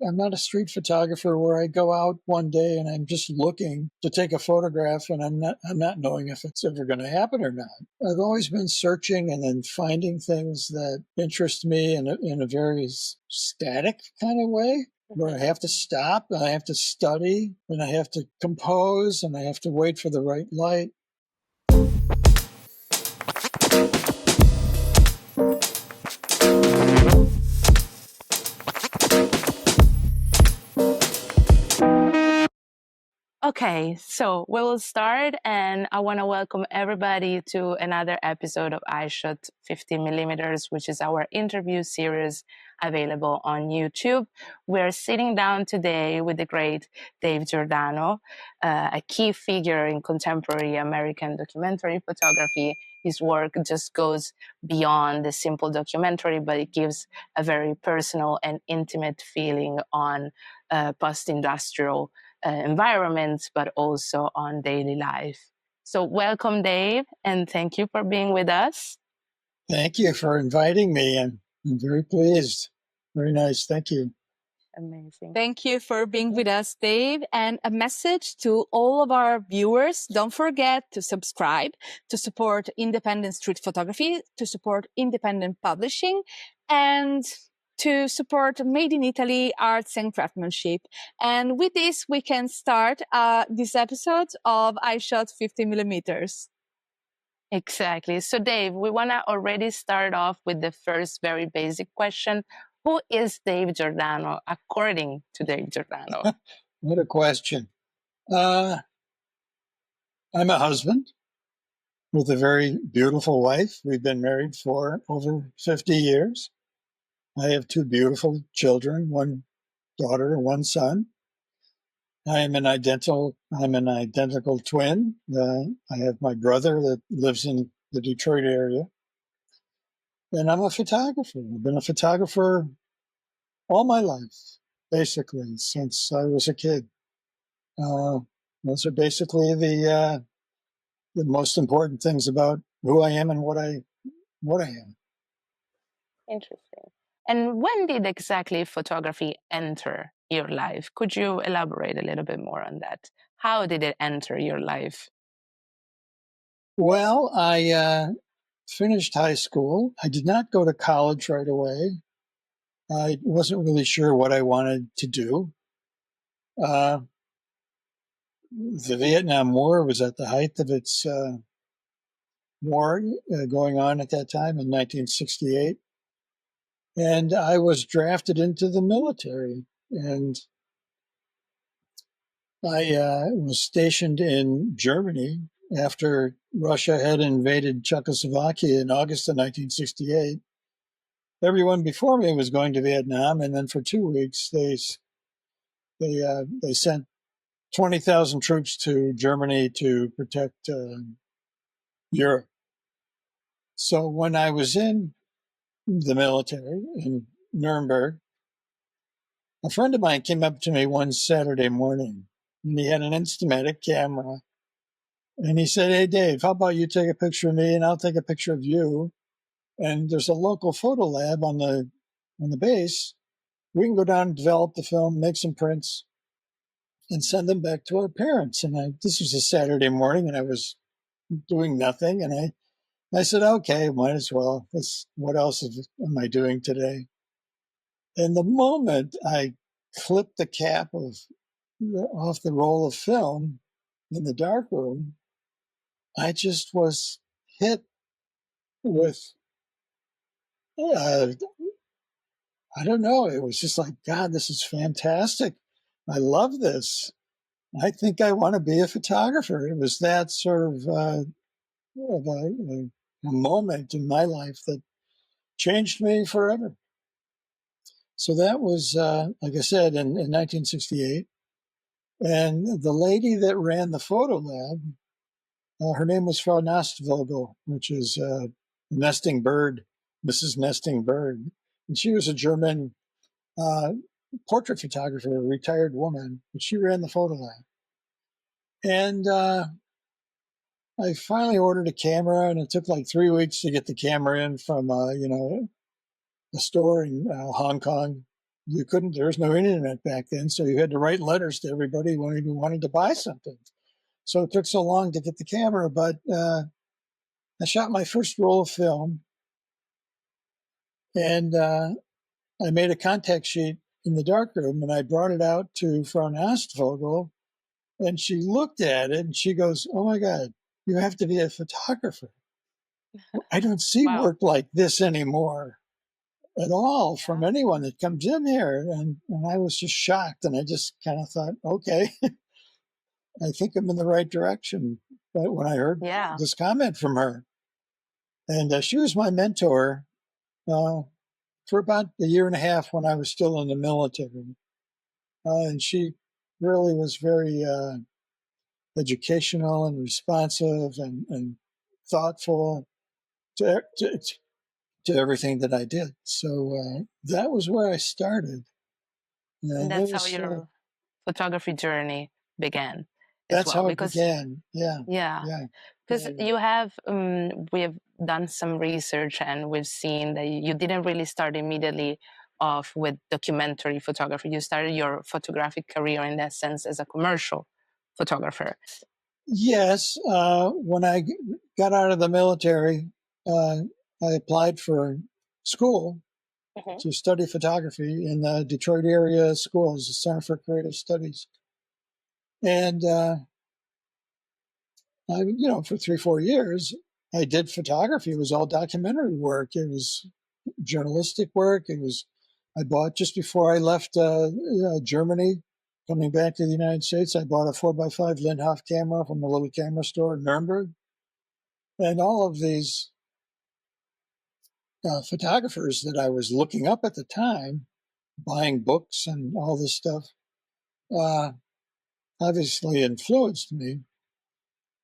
I'm not a street photographer where I go out one day and I'm just looking to take a photograph and I'm not knowing if it's ever going to happen or not. I've always been searching and then finding things that interest me in a very static kind of way, where I have to stop and I have to study and I have to compose and I have to wait for the right light. Okay, so we'll start, and I want to welcome everybody to another episode of Eyeshot 50mm, which is our interview series available on YouTube. We're sitting down today with the great Dave Jordano, a key figure in contemporary American documentary photography. His work just goes beyond the simple documentary, but it gives a very personal and intimate feeling on post-industrial environments, but also on daily life. So welcome, Dave, and thank you for being with us. Thank you for inviting me. I'm very pleased. Very nice. Thank you. Amazing. Thank you for being with us, Dave. And a message to all of our viewers. Don't forget to subscribe, to support independent street photography, to support independent publishing, and to support Made in Italy arts and craftsmanship. And with this, we can start this episode of Eyeshot 50mm. Exactly. So, Dave, we want to already start off with the first very basic question. Who is Dave Jordano, according to Dave Jordano? What a question. I'm a husband with a very beautiful wife. We've been married for over 50 years. I have two beautiful children, one daughter and one son. I'm an identical twin. I have my brother that lives in the Detroit area. And I'm a photographer. I've been a photographer all my life, basically, since I was a kid. Those are basically the most important things about who I am and what I am. Interesting. And when did exactly photography enter your life? Could you elaborate a little bit more on that? How did it enter your life? Well, I finished high school. I did not go to college right away. I wasn't really sure what I wanted to do. The Vietnam War was at the height of its war going on at that time in 1968. And I was drafted into the military. And I was stationed in Germany after Russia had invaded Czechoslovakia in August of 1968. Everyone before me was going to Vietnam, and then for 2 weeks they sent 20,000 troops to Germany to protect Europe. So when I was in the military in Nuremberg, a friend of mine came up to me one Saturday morning, and he had an Instamatic camera. And he said, "Hey, Dave, how about you take a picture of me and I'll take a picture of you? And there's a local photo lab on the base. We can go down and develop the film, make some prints, and send them back to our parents." And this was a Saturday morning, and I was doing nothing. And I said, "Okay, might as well. What else am I doing today?" And the moment I clipped the cap off the roll of film in the darkroom, I just was hit with, I don't know, it was just like, God, this is fantastic. I love this. I think I want to be a photographer. It was that sort of a moment in my life that changed me forever. So that was, like I said, in 1968. And the lady that ran the photo lab, her name was Frau Nastvogel, which is nesting bird, Mrs. Nesting Bird. And she was a German portrait photographer, a retired woman, but she ran the photo lab. And I finally ordered a camera, and it took like 3 weeks to get the camera in from, a store in Hong Kong. you couldn't, there was no internet back then. So you had to write letters to everybody who wanted to buy something. So it took so long to get the camera, but I shot my first roll of film, and I made a contact sheet in the darkroom, and I brought it out to Frau Astvogel, and she looked at it and she goes, "Oh my God, you have to be a photographer. I don't see Wow. work like this anymore at all from Yeah. anyone that comes in here." And I was just shocked, and I just kind of thought, okay, I think I'm in the right direction. But when I heard Yeah. this comment from her, and she was my mentor for about a year and a half when I was still in the military. And she really was very educational and responsive and thoughtful to everything that I did. So that was where I started. And And it that's how was, your photography journey began as that's well. how it Because, began. Yeah. yeah, Yeah. because Yeah. you have, we've done some research and we've seen that you didn't really start immediately off with documentary photography. You started your photographic career in that sense as a commercial photographer. Yes. When I got out of the military, I applied for school Mhm. to study photography in the Detroit area schools, the Center for Creative Studies. And, for 3-4 years, I did photography. It was all documentary work. It was journalistic work. I bought just before I left Germany, coming back to the United States, I bought a 4x5 Lindhoff camera from a little camera store in Nuremberg. And all of these photographers that I was looking up at the time, buying books and all this stuff, uh, obviously influenced me.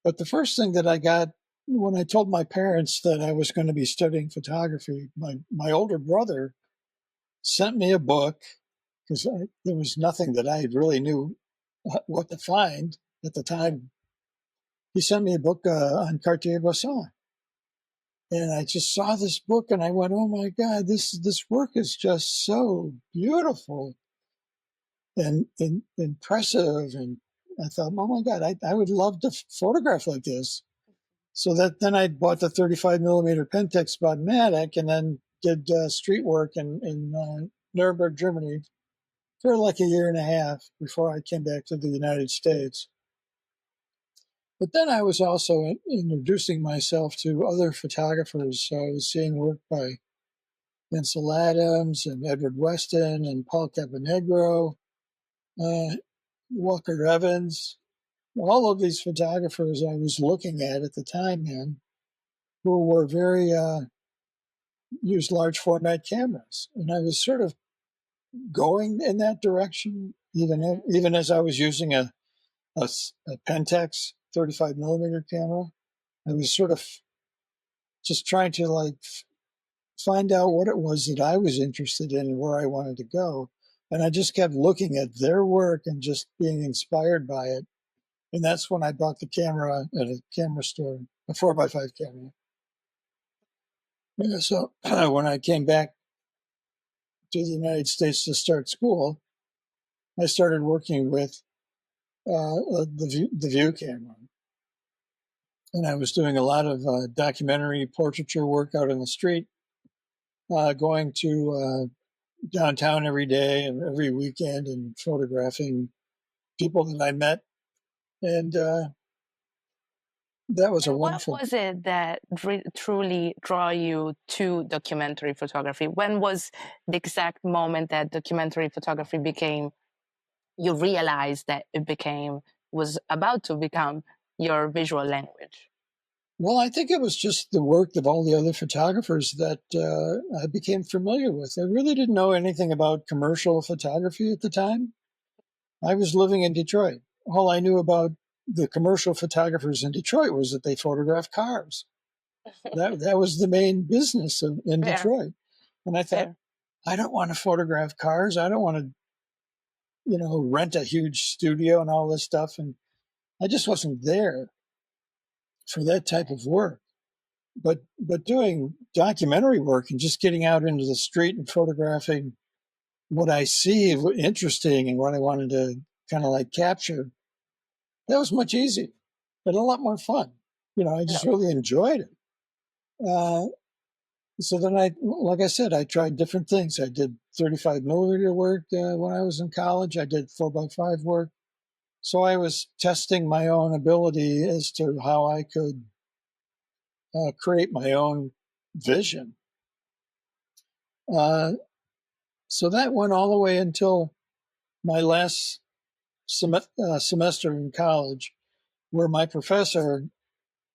But the first thing that I got when I told my parents that I was going to be studying photography, my older brother sent me a book because there was nothing that I really knew what to find at the time. He sent me a book on Cartier-Bresson. And I just saw this book and I went, "Oh my God, this work is just so beautiful and impressive." And I thought, "Oh my God, I would love to photograph like this." So then I bought the 35mm Pentax Spotmatic and then did street work in Nuremberg, Germany for like a year and a half before I came back to the United States. But then I was also introducing myself to other photographers. So I was seeing work by Ansel Adams and Edward Weston and Paul Caponegro, uh, Walker Evans, all of these photographers I was looking at the time, man, who were very used large format cameras, and I was sort of going in that direction, even as I was using a Pentax 35mm camera. I was sort of just trying to find out what it was that I was interested in and where I wanted to go. And I just kept looking at their work and just being inspired by it. And that's when I bought the camera at a camera store, a 4x5 camera. Yeah, so when I came back to the United States to start school, I started working with the View camera. And I was doing a lot of documentary portraiture work out on the street, going to downtown every day and every weekend and photographing people that I met. And that was a And what wonderful. was it that truly draw you to documentary photography? When was the exact moment that documentary photography became, you realized that was about to become your visual language? Well, I think it was just the work of all the other photographers that I became familiar with. I really didn't know anything about commercial photography at the time. I was living in Detroit. All I knew about the commercial photographers in Detroit was that they photographed cars. That was the main business in Fair, Detroit. And I thought, fair. I don't want to photograph cars. I don't want to, rent a huge studio and all this stuff. And I just wasn't there for that type of work. But doing documentary work and just getting out into the street and photographing what I see interesting and what I wanted to kind of like capture, that was much easier and a lot more fun. I just really enjoyed it. So then like I said, I tried different things. I did 35mm work when I was in college. I did 4x5 work. So I was testing my own ability as to how I could create my own vision. So that went all the way until my last semester in college, where my professor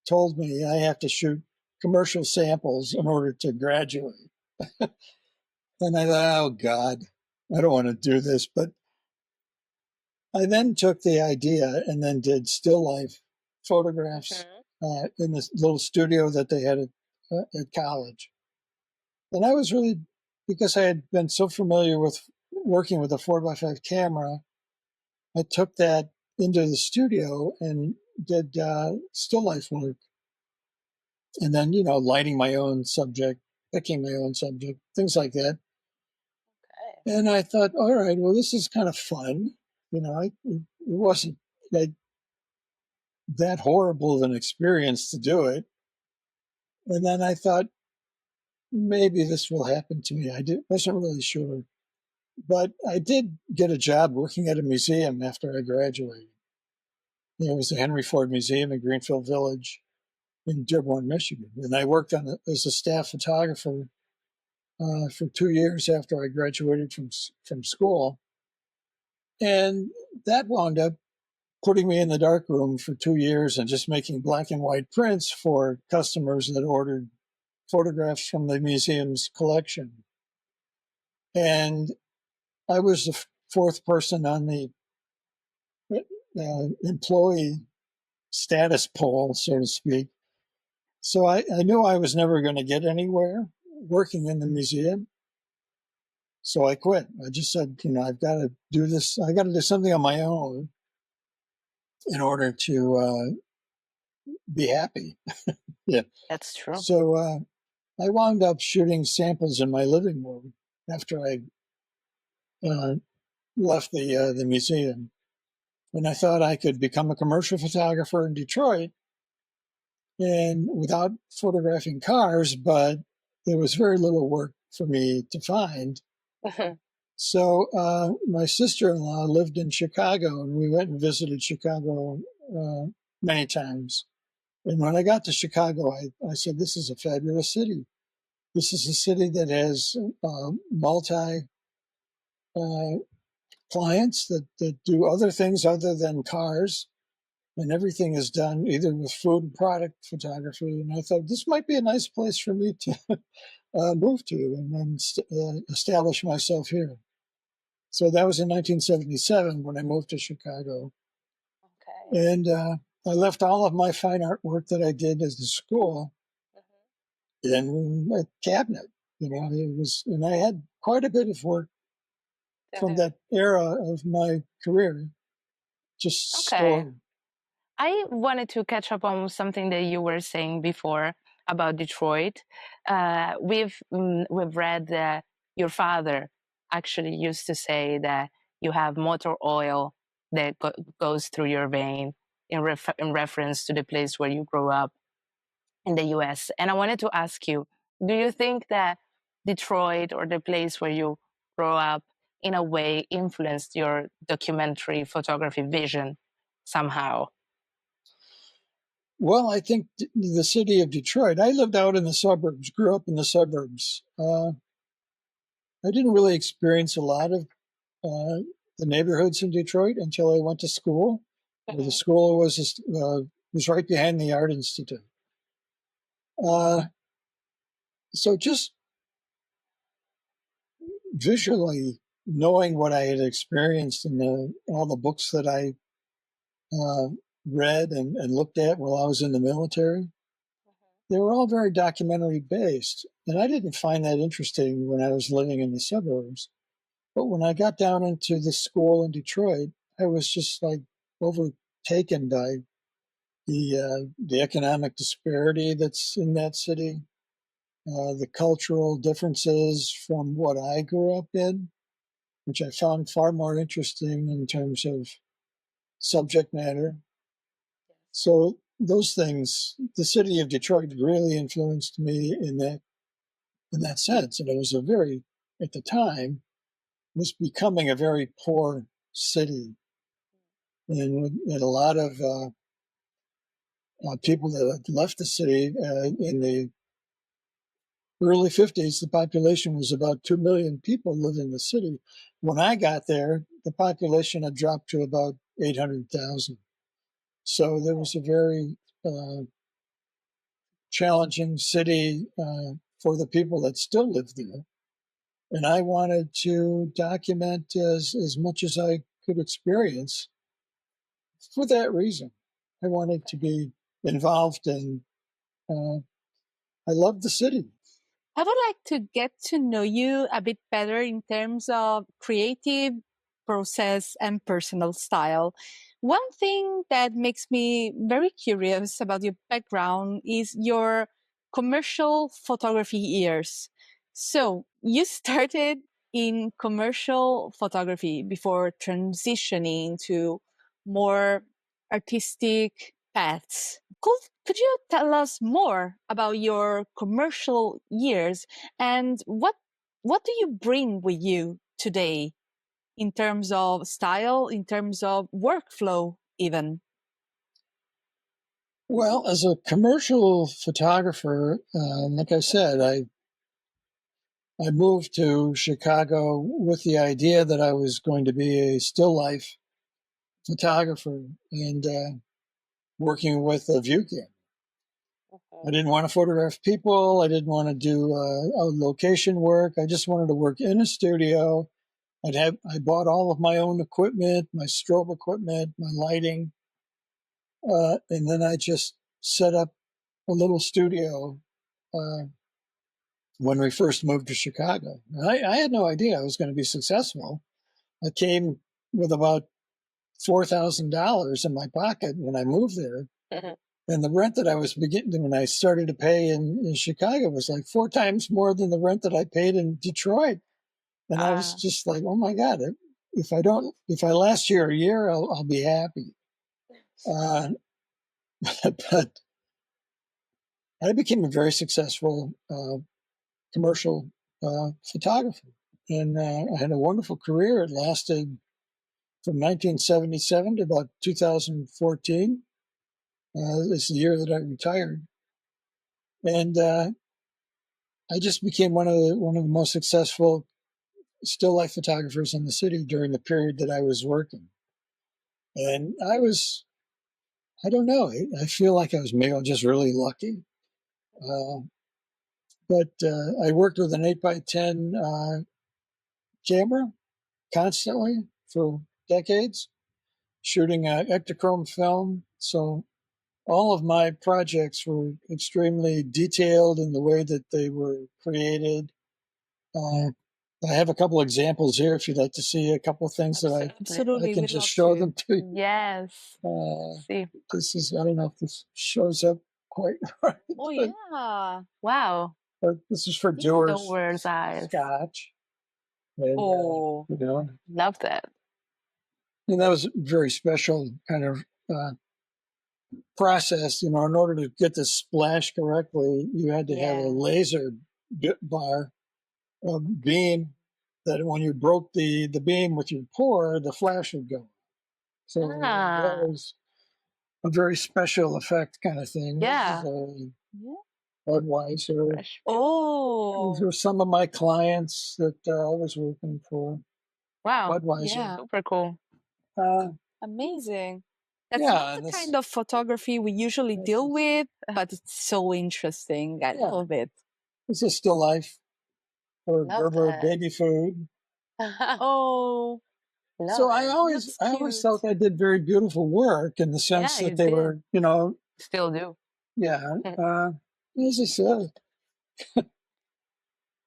told me I have to shoot commercial samples in order to graduate. And I thought, oh God, I don't want to do this. But I then took the idea and then did still life photographs in this little studio that they had at college. And I was really, because I had been so familiar with working with a 4x5 camera, I took that into the studio and did still life work. And then, lighting my own subject, picking my own subject, things like that. Okay. And I thought, all right, well, this is kind of fun. It wasn't that horrible of an experience to do it. And then I thought, maybe this will happen to me. Wasn't really sure. But I did get a job working at a museum after I graduated. It was the Henry Ford Museum in Greenfield Village in Dearborn, Michigan. And I worked as a staff photographer for 2 years after I graduated from school. And that wound up putting me in the darkroom for 2 years and just making black and white prints for customers that ordered photographs from the museum's collection. And I was the fourth person on the employee status poll, so to speak. So I knew I was never going to get anywhere working in the museum. So I quit. I just said, I've got to do this. I got to do something on my own in order to be happy. Yeah, that's true. So I wound up shooting samples in my living room after I left the museum. And I thought I could become a commercial photographer in Detroit and without photographing cars, but there was very little work for me to find. So my sister-in-law lived in Chicago, and we went and visited Chicago many times. And when I got to Chicago, I said, this is a fabulous city. This is a city that has multi clients that do other things other than cars. And everything is done either with food and product photography. And I thought this might be a nice place for me to move to and then establish myself here. So that was in 1977 when I moved to Chicago. Okay. And I left all of my fine art work that I did as a school in a cabinet. And I had quite a bit of work from that era of my career just stored. I wanted to catch up on something that you were saying before about Detroit. We've read that your father actually used to say that you have motor oil that goes through your vein in reference to the place where you grew up in the U.S. And I wanted to ask you, do you think that Detroit or the place where you grew up in a way influenced your documentary photography vision somehow? Well, I think the city of Detroit, I lived out in the suburbs, grew up in the suburbs. I didn't really experience a lot of the neighborhoods in Detroit until I went to school. The school was right behind the Art Institute. So just visually knowing what I had experienced in all the books that I read and looked at while I was in the military, they were all very documentary based. And I didn't find that interesting when I was living in the suburbs. But when I got down into the school in Detroit, I was just like overtaken by the economic disparity that's in that city, the cultural differences from what I grew up in. which I found far more interesting in terms of subject matter. So those things, the city of Detroit really influenced me in that sense. And it was at the time, was becoming a very poor city. And a lot of people that had left the city in the early 50s, the population was about 2 million people living in the city. When I got there, the population had dropped to about 800,000. So there was a very challenging city for the people that still lived there. And I wanted to document as much as I could experience for that reason. I wanted to be involved in, I loved the city. I would like to get to know you a bit better in terms of creative process and personal style. One thing that makes me very curious about your background is your commercial photography years. So you started in commercial photography before transitioning to more artistic paths. Could you tell us more about your commercial years and what do you bring with you today in terms of style, in terms of workflow even? Well, as a commercial photographer, like I said, I moved to Chicago with the idea that I was going to be a still life photographer and working with a view camera. I didn't want to photograph people. I didn't want to do location work. I just wanted to work in a studio. I bought all of my own equipment, my strobe equipment, my lighting, and then I just set up a little studio when we first moved to Chicago. I had no idea I was going to be successful. I came with about $4,000 in my pocket when I moved there. Mm-hmm. And the rent that I was beginning when I started to pay in Chicago was like 4 times more than the rent that I paid in Detroit. And I was just like, oh my God, if I last here a year, I'll be happy. But I became a very successful commercial photographer. And I had a wonderful career. It lasted from 1977 to about 2014. It's the year that I retired. And I just became one of the most successful still life photographers in the city during the period that I was working. And I don't know, I feel like I was maybe just really lucky. But I worked with an 8x10 camera constantly for decades, shooting Ektachrome film. So all of my projects were extremely detailed in the way that they were created. I have a couple examples here if you'd like to see a couple of things that I can just show them to you. Yes. See. This is, I don't know if this shows up quite right. Oh, yeah. Wow. But this is for Dewar's eyes. Scotch. And, love that. And that was a very special kind of process. In order to get the splash correctly, you had to have a laser bar, a beam, that when you broke the beam with your pour, the flash would go. So that was a very special effect kind of thing. Yeah. Budweiser. These were some of my clients that I was working for. Wow. Budweiser. Yeah. Super cool. Amazing. That's not the kind of photography we usually deal with, but it's so interesting. I love it. This is still life for Gerber baby food. Oh. So I always felt I did very beautiful work in the sense that they were, still do. Yeah. As I said,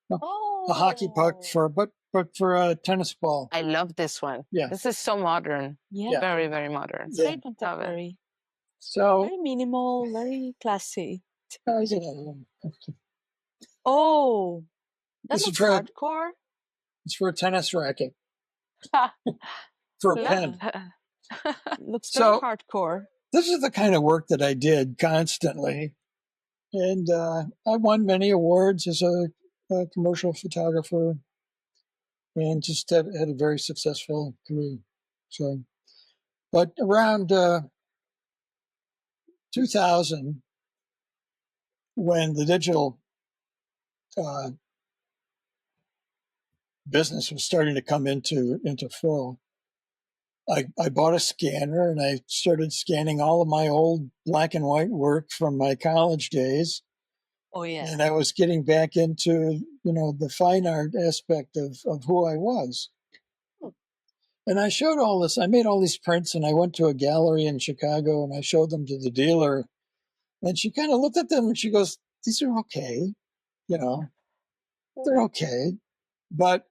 a hockey puck but for a tennis ball. I love this one. Yeah. This is so modern. Yeah. Very, very modern. It's very contemporary. So very minimal, very classy. Oh, that's hardcore. It's for a tennis racket. for a Love pen. Looks very So hardcore. this is the kind of work that I did constantly. And I won many awards as a commercial photographer and just had a very successful career. So, but around 2000, when the digital uh, business was starting to come into full, I bought a scanner and I started scanning all of my old black and white work from my college days. Oh, yeah. And I was getting back into, the fine art aspect of who I was. And I showed all this. I made all these prints and I went to a gallery in Chicago and I showed them to the dealer. And she kind of looked at them and she goes, "These are okay. They're okay. But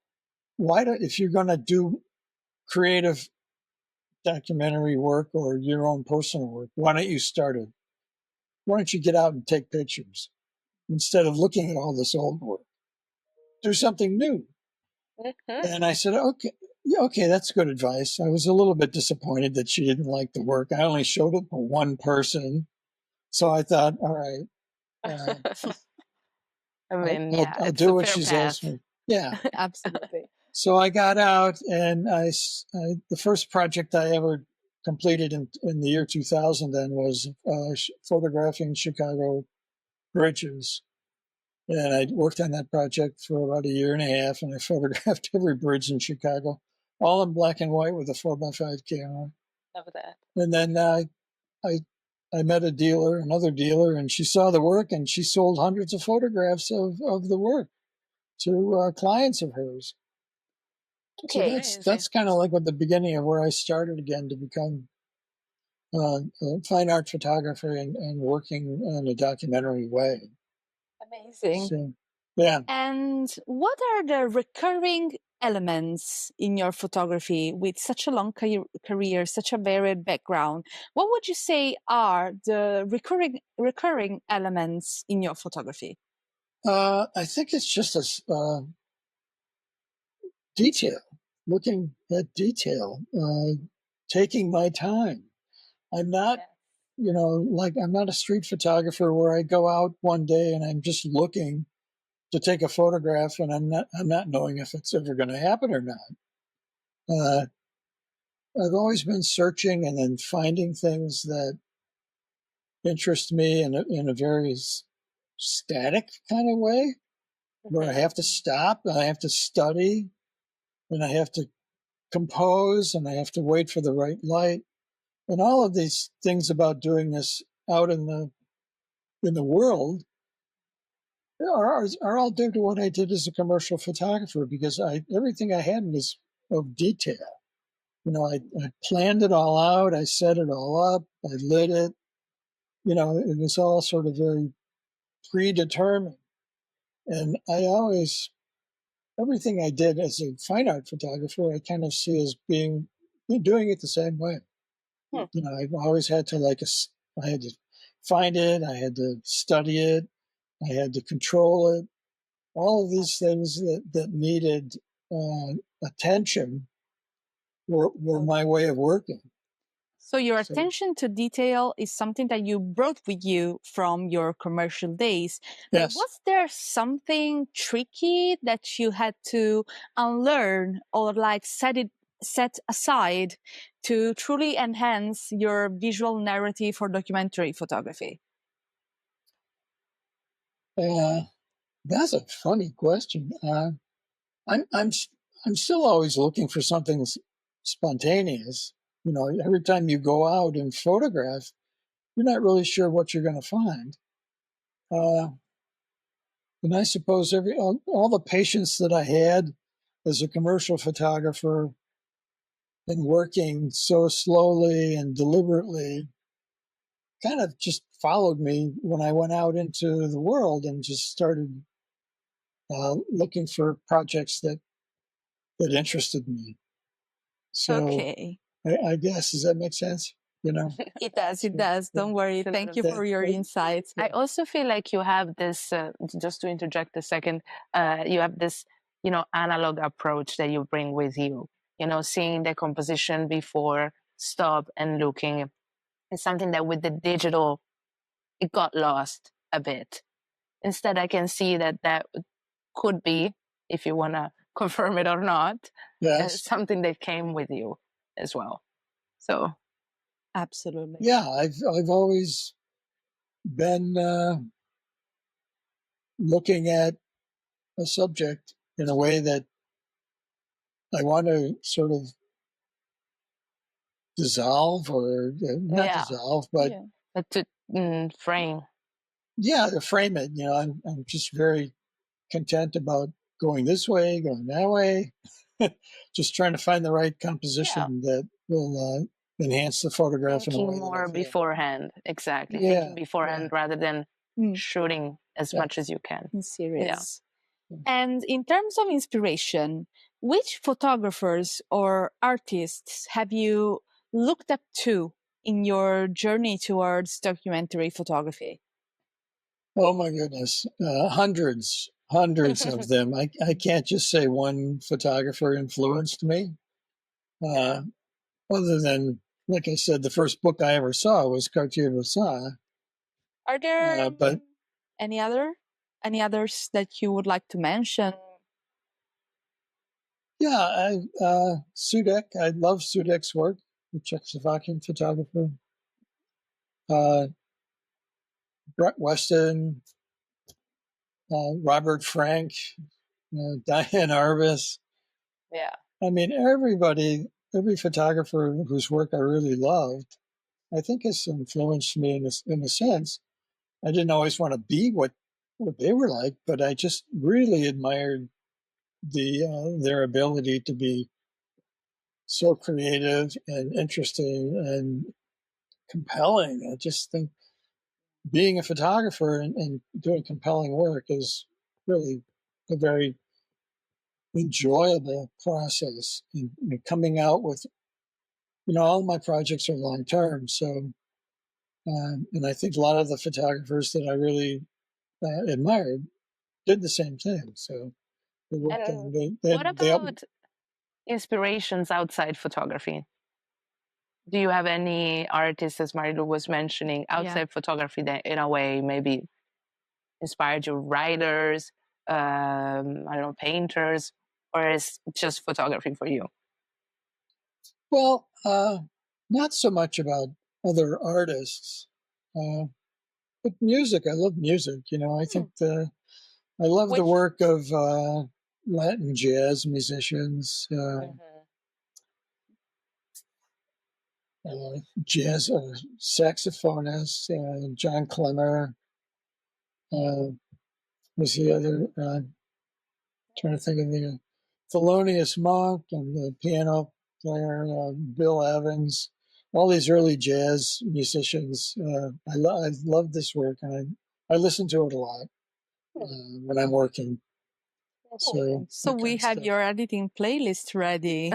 why don't, if you're going to do creative documentary work or your own personal work, why don't you start it? Why don't you get out and take pictures instead of looking at all this old work? Do something new." And I said, "Okay, yeah, okay, that's good advice." I was a little bit disappointed that she didn't like the work. I only showed it to one person. So I thought, all right, I mean, I'll, yeah, I'll it's do a what fair she's asked path. me. Yeah. Absolutely. So I got out and the first project I ever completed in the year 2000 then was photographing Chicago bridges. And I worked on that project for about a year and a half, and I photographed every bridge in Chicago, all in black and white with a 4x5 camera. Love that. And then I met another dealer, and she saw the work, and she sold hundreds of photographs of the work to clients of hers. So Okay. that's kind of like what the beginning of where I started again to become a fine art photographer and working in a documentary way. Amazing. So, yeah. And what are the recurring elements in your photography with such a long career, such a varied background? What would you say are the recurring elements in your photography? I think it's just a detail, looking at detail, taking my time. I'm not, I'm not a street photographer where I go out one day and I'm just looking to take a photograph and I'm not knowing if it's ever going to happen or not. I've always been searching and then finding things that interest me in a very static kind of way, where I have to stop and I have to study and I have to compose and I have to wait for the right light. And all of these things about doing this out in the world are all due to what I did as a commercial photographer, because everything I had was of detail. I planned it all out. I set it all up. I lit it. It was all sort of very predetermined. And everything I did as a fine art photographer, I kind of see as doing it the same way. I've always had to I had to find it. I had to study it. I had to control it. All of these things that needed attention were my way of working. So your So, attention to detail is something that you brought with you from your commercial days. But yes. was there something tricky that you had to unlearn or set aside to truly enhance your visual narrative for documentary photography? That's a funny question. I'm still always looking for something spontaneous. Every time you go out and photograph, you're not really sure what you're going to find. And I suppose all the patience that I had as a commercial photographer and working so slowly and deliberately kind of just followed me when I went out into the world and just started looking for projects that interested me. So Okay. I guess, does that make sense? It does. It does. Don't worry. Thank you for your insights. I also feel like you have this, just to interject a second, you have this, analog approach that you bring with you. seeing the composition before, stop and looking. It's something that with the digital, it got lost a bit. Instead, I can see that could be, if you want to confirm it or not, Yes. something that came with you as well. So, absolutely. Yeah, I've always been looking at a subject in a way that I want to sort of dissolve or not dissolve, but to frame. Yeah, to frame it. I'm just very content about going this way, going that way, just trying to find the right composition that will enhance the photograph in a way Thinking more beforehand, exactly. Thinking beforehand rather than shooting as much as you can. In series. Yeah. And in terms of inspiration, which photographers or artists have you looked up to in your journey towards documentary photography? Oh my goodness, hundreds of them. I can't just say one photographer influenced me. Other than, like I said, the first book I ever saw was Cartier-Bresson. Are there any others that you would like to mention? Yeah, Sudek. I love Sudek's work, the Czechoslovakian photographer. Brett Weston, Robert Frank, Diane Arbus. Yeah. I mean, every photographer whose work I really loved, I think has influenced me in a sense. I didn't always want to be what they were like, but I just really admired their ability to be so creative and interesting and compelling. I just think being a photographer and doing compelling work is really a very enjoyable process. And coming out with, all my projects are long term. So, and I think a lot of the photographers that I really admired did the same thing. So, what about inspirations outside photography? Do you have any artists, as Marilu was mentioning, outside photography that in a way maybe inspired you? Writers, I don't know, painters, or is just photography for you? Well, not so much about other artists, but music. I love music. I think I love the work of Latin jazz musicians. Jazz saxophonist, John Clemmer, was the other, trying to think of the Thelonious Monk, and the piano player, Bill Evans, all these early jazz musicians. I love this work, and I listen to it a lot when I'm working. So we have your editing playlist ready.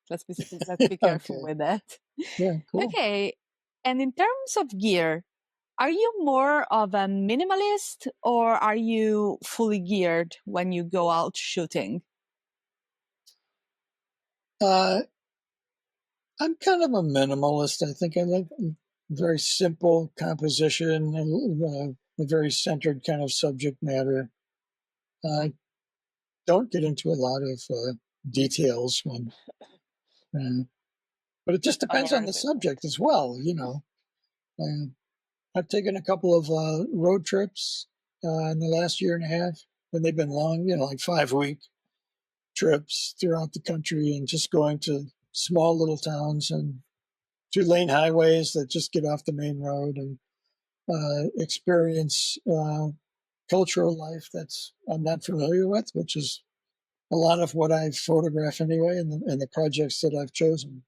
Let's be careful with that. Yeah, cool. Okay. And in terms of gear, are you more of a minimalist or are you fully geared when you go out shooting? I'm kind of a minimalist. I think I like very simple composition and a very centered kind of subject matter. I don't get into a lot of details but it just depends on the subject as well, I've taken a couple of road trips in the last year and a half, and they've been long, like 5-week trips throughout the country, and just going to small little towns and 2-lane highways that just get off the main road and experience cultural life that's I'm not familiar with, which is a lot of what I photograph anyway, and the projects that I've chosen.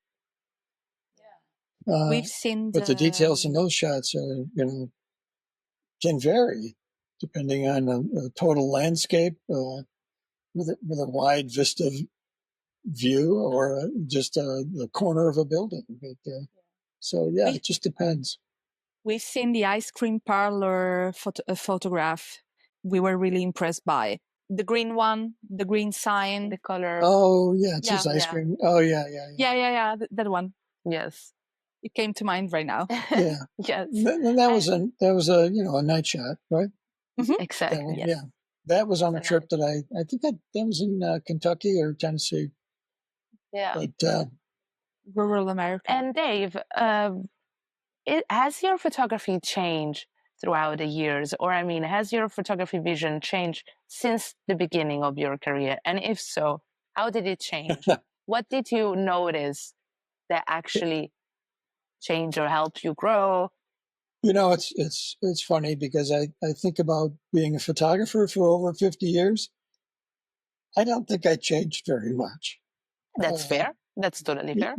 We've seen but the details in those shots are, can vary depending on a total landscape with a wide vista view or just the corner of a building. But, so yeah, it just depends. We've seen the ice cream parlor photograph. We were really impressed by. the green one, the green sign. The color. Oh, yeah, it's Yeah. just ice Yeah. cream. Oh, yeah. Yeah, that one. Yes. It came to mind right now. Yeah. Yes. And that was a night shot, right? That Exactly. one, Yes. yeah. That was on a It's a trip that I think that was in Kentucky or Tennessee. Yeah. But Rural America. And Dave, has your photography changed throughout the years? Or, I mean, has your photography vision changed since the beginning of your career? And if so, how did it change? What did you notice that actually changed or helped you grow? it's funny because I think about being a photographer for over 50 years. I don't think I changed very much. That's fair. That's totally fair.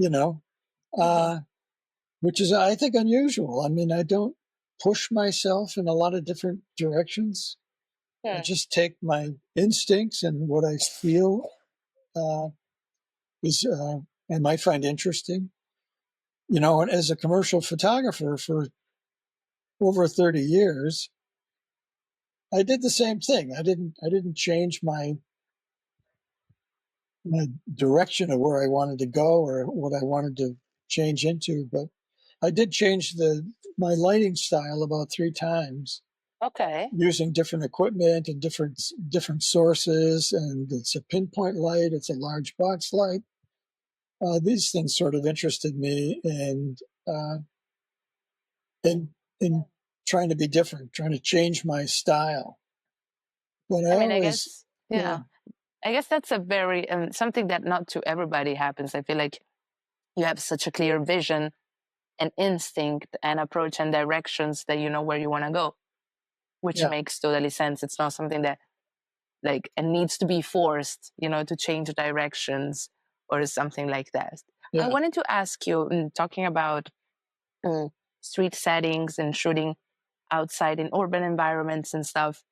Which is, I think, unusual. I mean, I don't push myself in a lot of different directions. I just take my instincts and what I feel I might find interesting. And as a commercial photographer for over 30 years, I did the same thing. I didn't change my direction of where I wanted to go or what I wanted to change into, but I did change my lighting style about 3 times. Okay. Using different equipment and different sources, and it's a pinpoint light, it's a large box light. These things sort of interested me, and in trying to be different, trying to change my style. But I mean, yeah, I guess that's a very, something that not to everybody happens. I feel like you have such a clear vision and instinct and approach and directions that you know where you want to go, which yeah, makes totally sense. It's not something that it needs to be forced, to change directions or something like that. I yeah. wanted to ask you, talking about street settings and shooting outside in urban environments and stuff,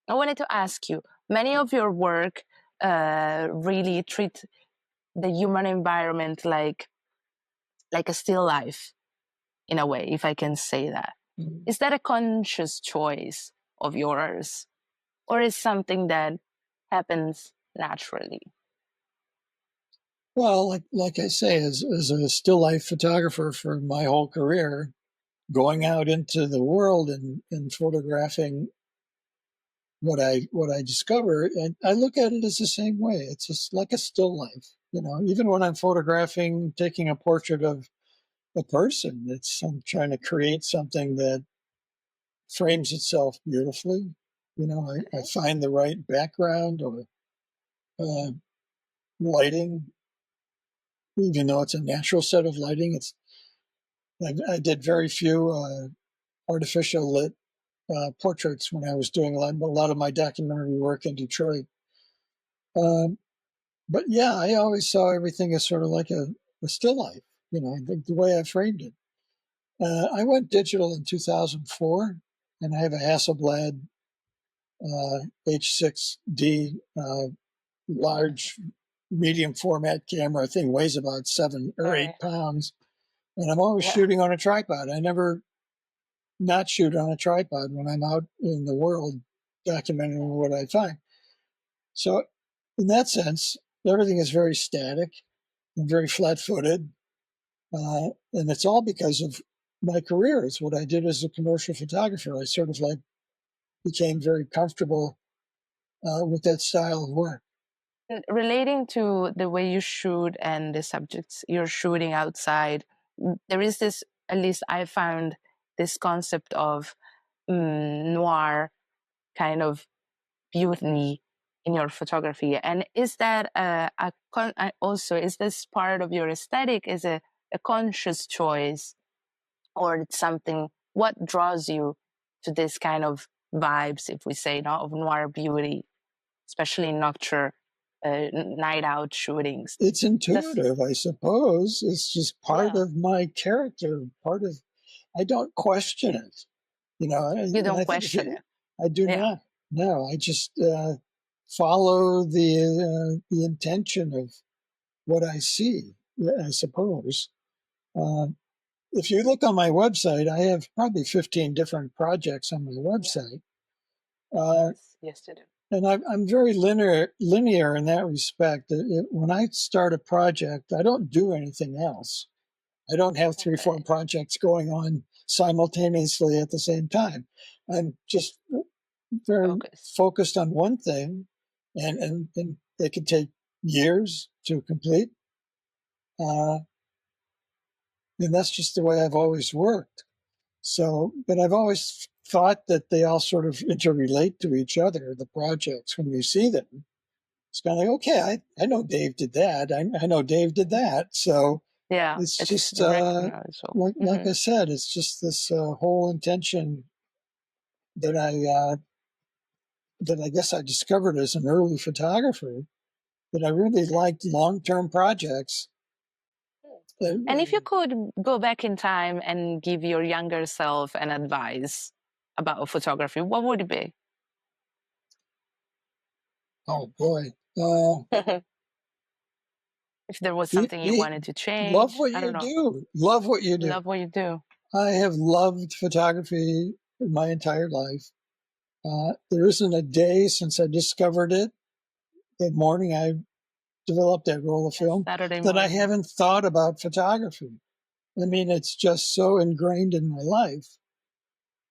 I wanted to ask you, many of your work really treat the human environment like a still life, in a way, if I can say that. Is that a conscious choice of yours, or is something that happens naturally? Well, like I say, as a still life photographer for my whole career, going out into the world and photographing what I discover, and I look at it as the same way. It's just like a still life, even when I'm photographing, taking a portrait of a person, I'm trying to create something that frames itself beautifully. I find the right background or lighting, even though it's a natural set of lighting. I did very few artificial lit portraits when I was doing a lot of my documentary work in Detroit. But yeah, I always saw everything as sort of like a still life, the way I framed it. I went digital in 2004, and I have a Hasselblad H6D large medium format camera. Thing weighs about 7 or 8 pounds, and I'm always shooting on a tripod. I never not shoot on a tripod when I'm out in the world documenting what I find. So in that sense, everything is very static and very flat-footed. And it's all because of my career. It's what I did as a commercial photographer. I sort of became very comfortable with that style of work. Relating to the way you shoot and the subjects you're shooting outside, there is this, at least I found, this concept of noir kind of beauty in your photography. And is that also, is this part of your aesthetic? Is it a conscious choice, or it's something, what draws you to this kind of vibes, if we say, of noir beauty, especially in nocturne, night out shootings? It's intuitive, I suppose. It's just part of my character. I don't question it. You don't question it. I do not. No, I just follow the intention of what I see, I suppose. If you look on my website, I have probably 15 different projects on my website. Yes, you do. And I'm very linear in that respect. When I start a project, I don't do anything else. I don't have 3-4 projects going on simultaneously at the same time. I'm just very focused on one thing, and they could take years to complete. And that's just the way I've always worked. So, but I've always thought that they all sort of interrelate to each other, the projects, when you see them. It's kind of like, okay, I know Dave did that. I know Dave did that. So yeah, it's just, like I said, it's just this whole intention that I guess I discovered as an early photographer, that I really liked long-term projects. And if you could go back in time and give your younger self an advice about photography, what would it be? Oh boy. If there was something you wanted to change, love what you do. Love what you do. Love what you do. I have loved photography my entire life. There isn't a day since I discovered it, that morning I developed that roll of film, that I haven't thought about photography. I mean, it's just so ingrained in my life.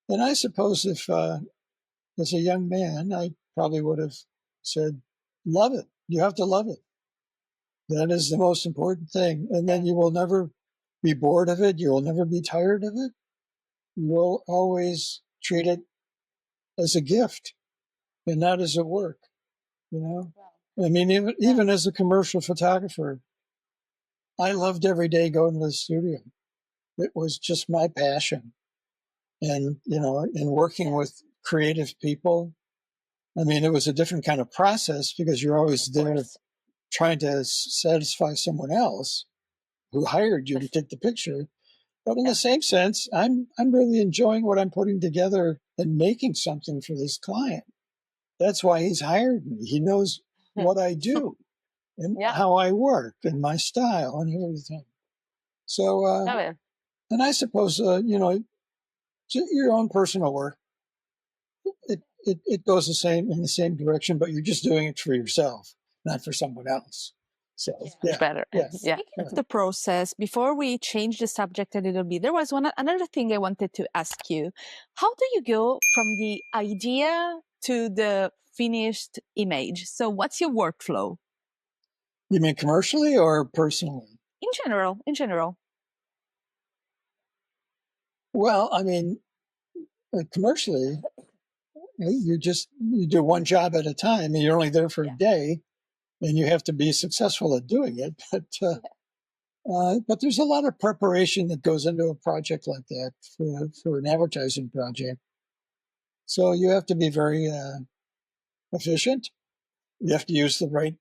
And I suppose if, as a young man, I probably would have said, love it. You have to love it. That is the most important thing. And then you will never be bored of it. You will never be tired of it. You will always treat it as a gift and not as a work, you know? I mean, even as a commercial photographer, I loved every day going to the studio. It was just my passion. And, you know, in working with creative people, I mean, it was a different kind of process because you're always there trying to satisfy someone else who hired you to take the picture. But in the same sense, I'm really enjoying what I'm putting together and making something for this client. That's why he's hired me. He knows what I do and how I work and my style and everything. So, and I suppose, you know, your own personal work, it goes in the same direction, but you're just doing it for yourself, not for someone else. So it's better. Speaking of the process, before we change the subject a little bit, there was another thing I wanted to ask you. How do you go from the idea to the finished image? So what's your workflow? You mean commercially or personally? In general, in general. Well, I mean, commercially, you do one job at a time, and you're only there for a day, and you have to be successful at doing it. But there's a lot of preparation that goes into a project like that for an advertising project. So you have to be very efficient. You have to use the right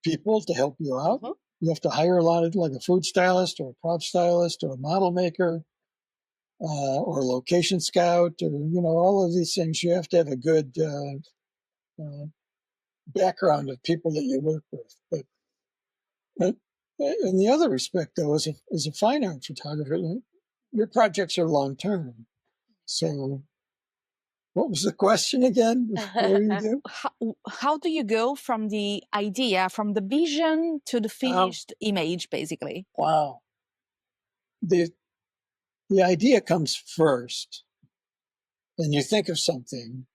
people to help you out. You have to hire a lot of, like a food stylist or a prop stylist or a model maker or a location scout, or, you know, all of these things. You have to have a good background of people that you work with. But in the other respect, though, as a fine art photographer, your projects are long term. So, what was the question again? What do you do? How do you go from the idea, from the vision to the finished image, basically? Wow. The idea comes first, and you think of something,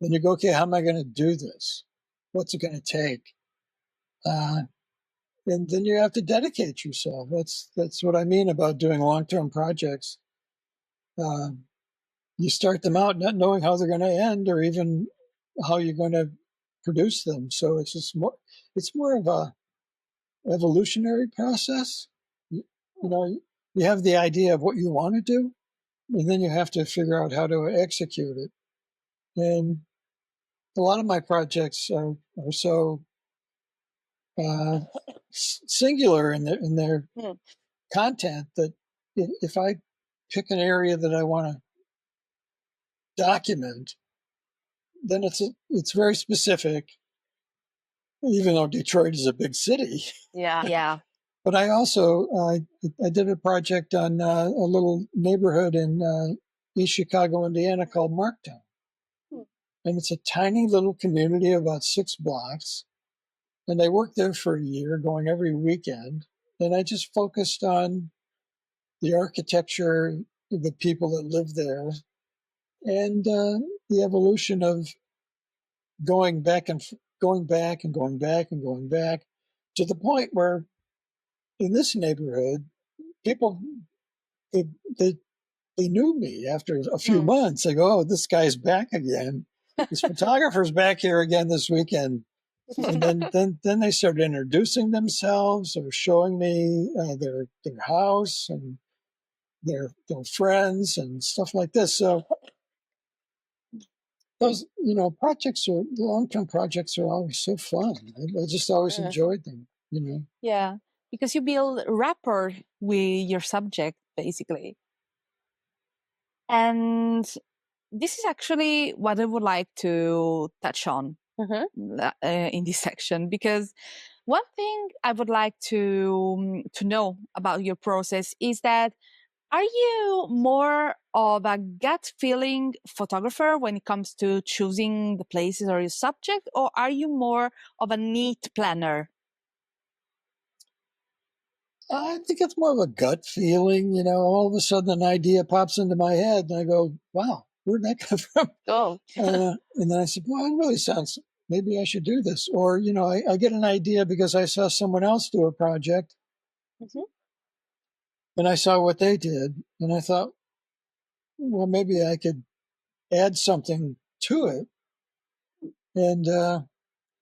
then you go, okay, how am I going to do this? What's it going to take? And then you have to dedicate yourself. That's what I mean about doing long-term projects. You start them out not knowing how they're going to end or even how you're going to produce them. So it's more of a evolutionary process. You know, you have the idea of what you want to do, and then you have to figure out how to execute it. And a lot of my projects are so singular in their content that if I pick an area that I want to document, then it's very specific. Even though Detroit is a big city, Yeah. But I also I did a project on a little neighborhood in East Chicago, Indiana, called Marktown, and it's a tiny little community of about 6 blocks. And I worked there for a year, going every weekend. And I just focused on the architecture, the people that live there, and the evolution of going back and going back and going back and going back to the point where in this neighborhood, people, they, they, they knew me after a few months. They go, oh, this guy's back again. This photographer's back here again this weekend. And then they started introducing themselves or showing me their house and their friends and stuff like this. So those, projects are long-term projects are always so fun. I just always enjoyed them, Yeah, because you build rapport with your subject, basically. And this is actually what I would like to touch on in this section, because one thing I would like to know about your process is that, are you more of a gut feeling photographer when it comes to choosing the places or your subject, or are you more of a neat planner? I think it's more of a gut feeling, all of a sudden an idea pops into my head and I go, wow, where'd that come from? Oh. And then I said, well, it really sounds, maybe I should do this. Or, I get an idea because I saw someone else do a project and I saw what they did. And I thought, well, maybe I could add something to it and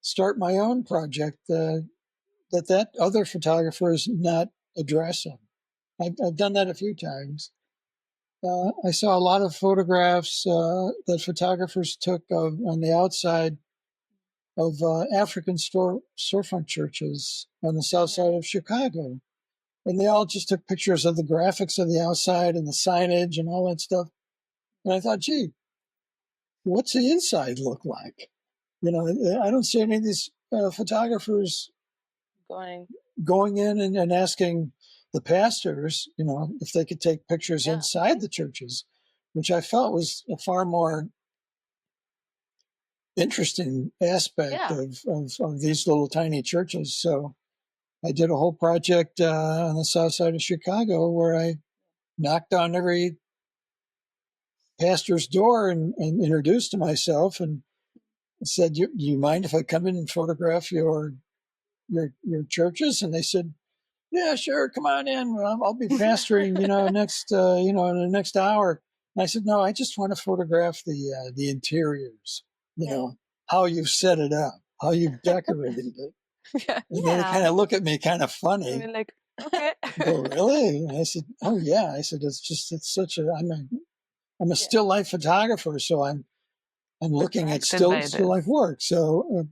start my own project that other photographer is not addressing. I've done that a few times. I saw a lot of photographs that photographers took on the outside of African storefront churches on the south side of Chicago. And they all just took pictures of the graphics of the outside and the signage and all that stuff. And I thought, gee, what's the inside look like? I don't see any of these photographers going in and asking the pastors, if they could take pictures inside the churches, which I felt was a far more interesting aspect of these little tiny churches. So I did a whole project on the south side of Chicago where I knocked on every pastor's door and introduced myself and said, you mind if I come in and photograph your churches? And they said, yeah, sure, come on in. I'll be pastoring, next, in the next hour. And I said, no, I just want to photograph the interiors, how you've set it up, how you've decorated it. And then they kind of look at me kind of funny. Like, okay. Oh, really? And I said, oh yeah. I said, it's such I'm a still life photographer, so I'm looking at still life work. So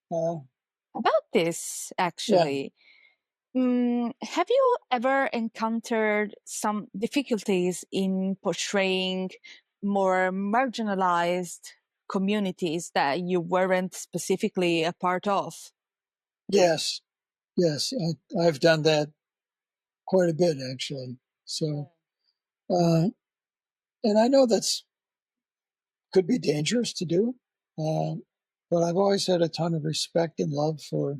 about this, actually, have you ever encountered some difficulties in portraying more marginalized communities that you weren't specifically a part of? Yes, I've done that quite a bit, actually. So, and I know that's could be dangerous to do, but I've always had a ton of respect and love for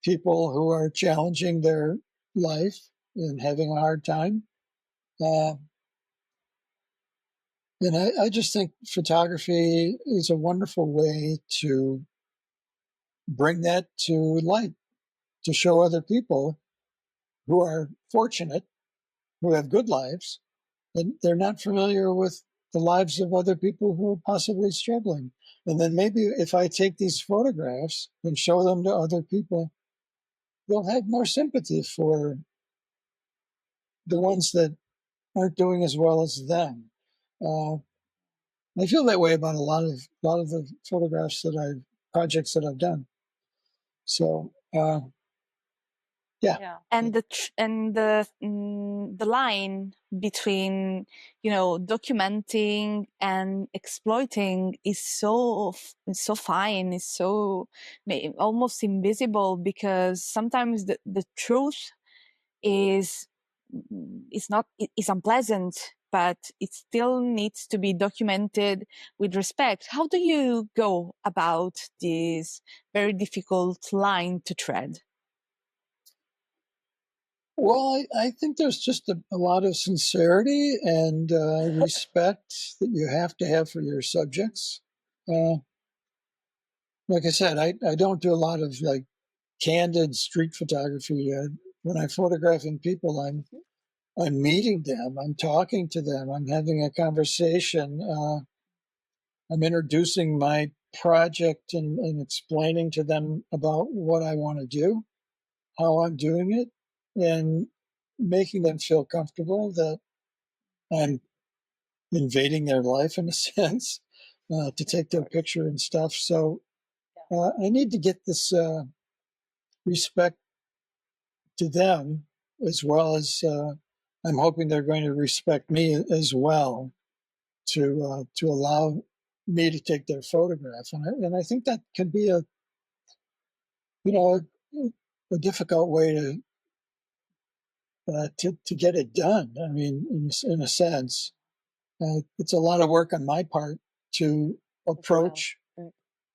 people who are challenging their life and having a hard time. And I just think photography is a wonderful way to bring that to light, to show other people who are fortunate, who have good lives, and they're not familiar with the lives of other people who are possibly struggling. And then maybe if I take these photographs and show them to other people, they'll have more sympathy for the ones that aren't doing as well as them. I feel that way about a lot of the photographs projects that I've done. So yeah. And the line between documenting and exploiting is so fine, is so almost invisible, because sometimes the truth is unpleasant, but it still needs to be documented with respect. How do you go about this very difficult line to tread? Well, I think there's just a lot of sincerity and respect that you have to have for your subjects. Like I said, I don't do a lot of like candid street photography. When I'm photographing people, I'm meeting them, I'm talking to them, I'm having a conversation. I'm introducing my project and explaining to them about what I want to do, how I'm doing it, and making them feel comfortable that I'm invading their life in a sense to take their picture and stuff. So I need to get this respect to them as well as I'm hoping they're going to respect me as well to allow me to take their photograph. And I think that can be a a difficult way to get it done. I mean, in a sense, it's a lot of work on my part to approach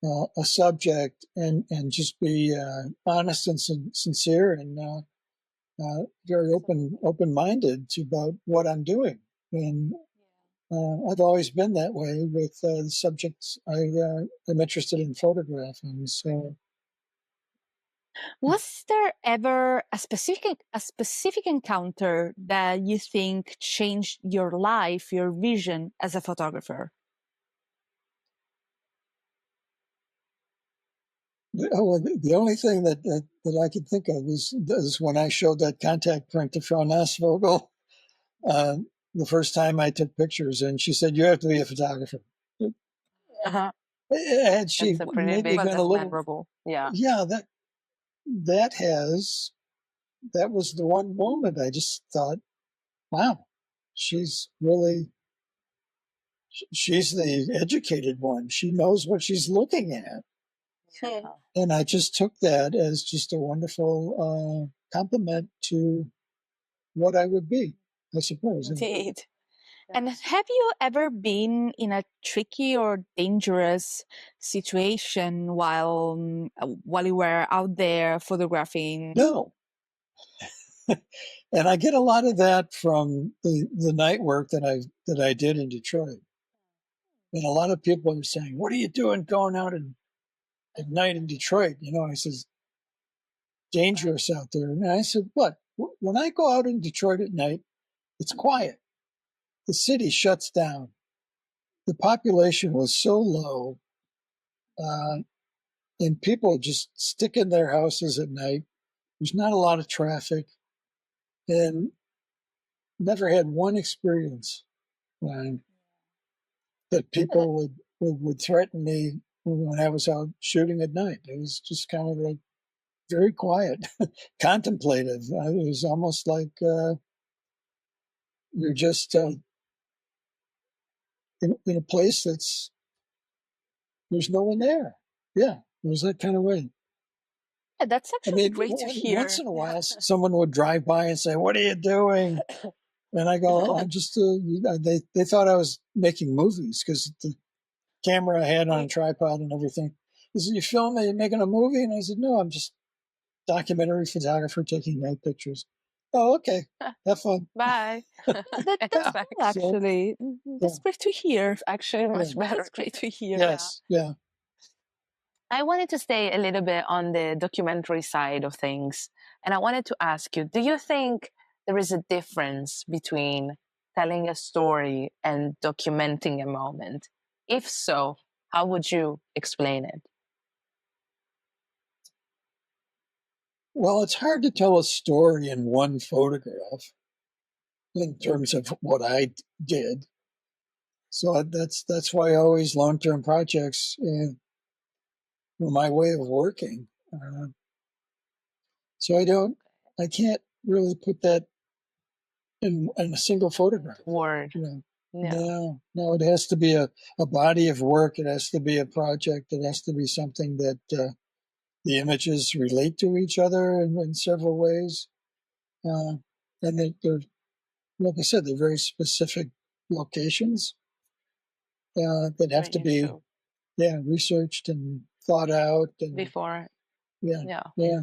a subject and just be honest and sincere and very open-minded about what I'm doing. And I've always been that way with the subjects I'm interested in photographing. So. Was there ever a specific encounter that you think changed your life, your vision as a photographer? The only thing that I could think of is when I showed that contact print to Frau Nassvogel the first time I took pictures, and she said, "You have to be a photographer." Uh-huh. And she That's a pretty maybe big, been a little memorable. Yeah. Yeah, that was the one moment I just thought, wow, she's the educated one. She knows what she's looking at. Yeah. And I just took that as just a wonderful compliment to what I would be, I suppose. Indeed. And have you ever been in a tricky or dangerous situation while you were out there photographing? No. And I get a lot of that from the night work that I did in Detroit. And a lot of people are saying, "What are you doing going out at night in Detroit?" I says, dangerous out there. And I said, "What? When I go out in Detroit at night, it's quiet. The city shuts down. The population was so low, and people just stick in their houses at night. There's not a lot of traffic, and never had one experience that people would threaten me when I was out shooting at night. It was just kind of like very quiet, contemplative. It was almost like you're just in a place there's no one there. Yeah, it was that kind of way. Yeah, that's actually great to hear. Once in a while, someone would drive by and say, "What are you doing?" And I go, "I'm just." They thought I was making movies because the camera I had on a tripod and everything. He said, "You filming? You're making a movie?" And I said, "No, I'm just documentary photographer taking night pictures." "Oh, okay. Have fun." Bye. That's cool, actually. That's great to hear. It's actually much better. That's great to hear. Yes, yeah. I wanted to stay a little bit on the documentary side of things. And I wanted to ask you, do you think there is a difference between telling a story and documenting a moment? If so, how would you explain it? Well, it's hard to tell a story in one photograph in terms of what I did. So that's why I always long-term projects were my way of working. So I can't really put that in a single photograph. Word. No, it has to be a body of work. It has to be a project. It has to be something that the images relate to each other in several ways. And they're, like I said, they're very specific locations that have to You be, should. researched and thought out. And Before. yeah, Yeah. yeah.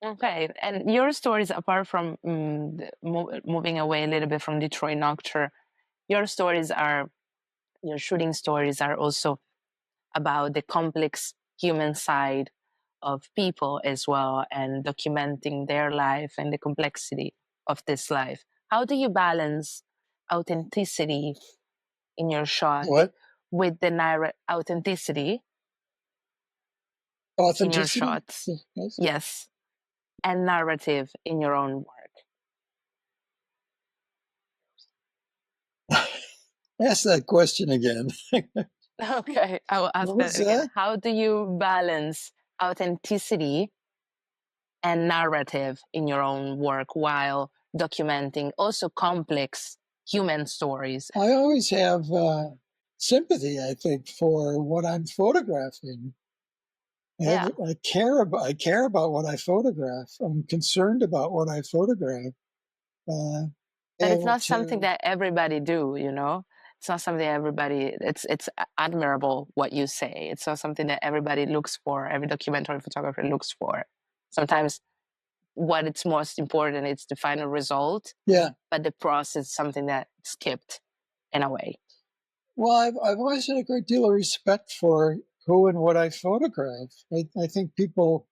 Okay. And your stories, apart from moving away a little bit from Detroit Nocturne, your shooting stories are also about the complex human side of people as well, and documenting their life and the complexity of this life. How do you balance authenticity in your shot What? with the authenticity in your Authenticity? shots? Yes. Yes. And narrative in your own work. Ask that question again. Okay, I will ask What was that again. that? How do you balance authenticity and narrative in your own work while documenting also complex human stories? I always have sympathy, I think, for what I'm photographing. Yeah. I care about what I photograph. I'm concerned about what I photograph. But it's Able not something to, that everybody do, It's not something everybody, it's admirable what you say. It's not something that everybody looks for, every documentary photographer looks for. Sometimes what it's most important, it's the final result, yeah. but the process is something that skipped in a way. Well, I've always had a great deal of respect for who and what I photograph. I think people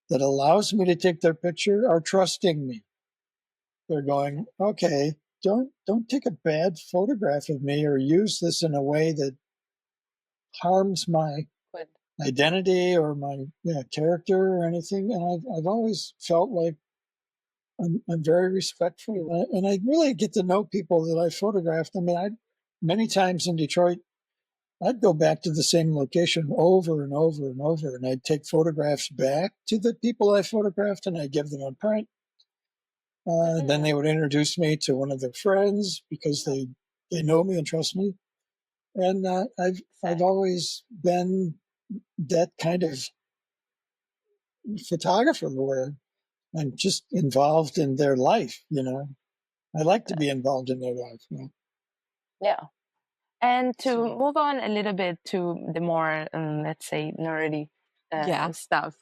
that allows me to take their picture are trusting me. They're going, okay, don't take a bad photograph of me or use this in a way that harms my Good. identity or my character or anything. And I've always felt like I'm very respectful, and I really get to know people that I photographed. I mean, many times in Detroit, I'd go back to the same location over and over and over, and I'd take photographs back to the people I photographed, and I'd give them a print. Then they would introduce me to one of their friends because they know me and trust me. And I've always been that kind of photographer where I'm just involved in their life. I like to be involved in their life. Yeah. And to So, move on a little bit to the more, let's say, nerdy stuff,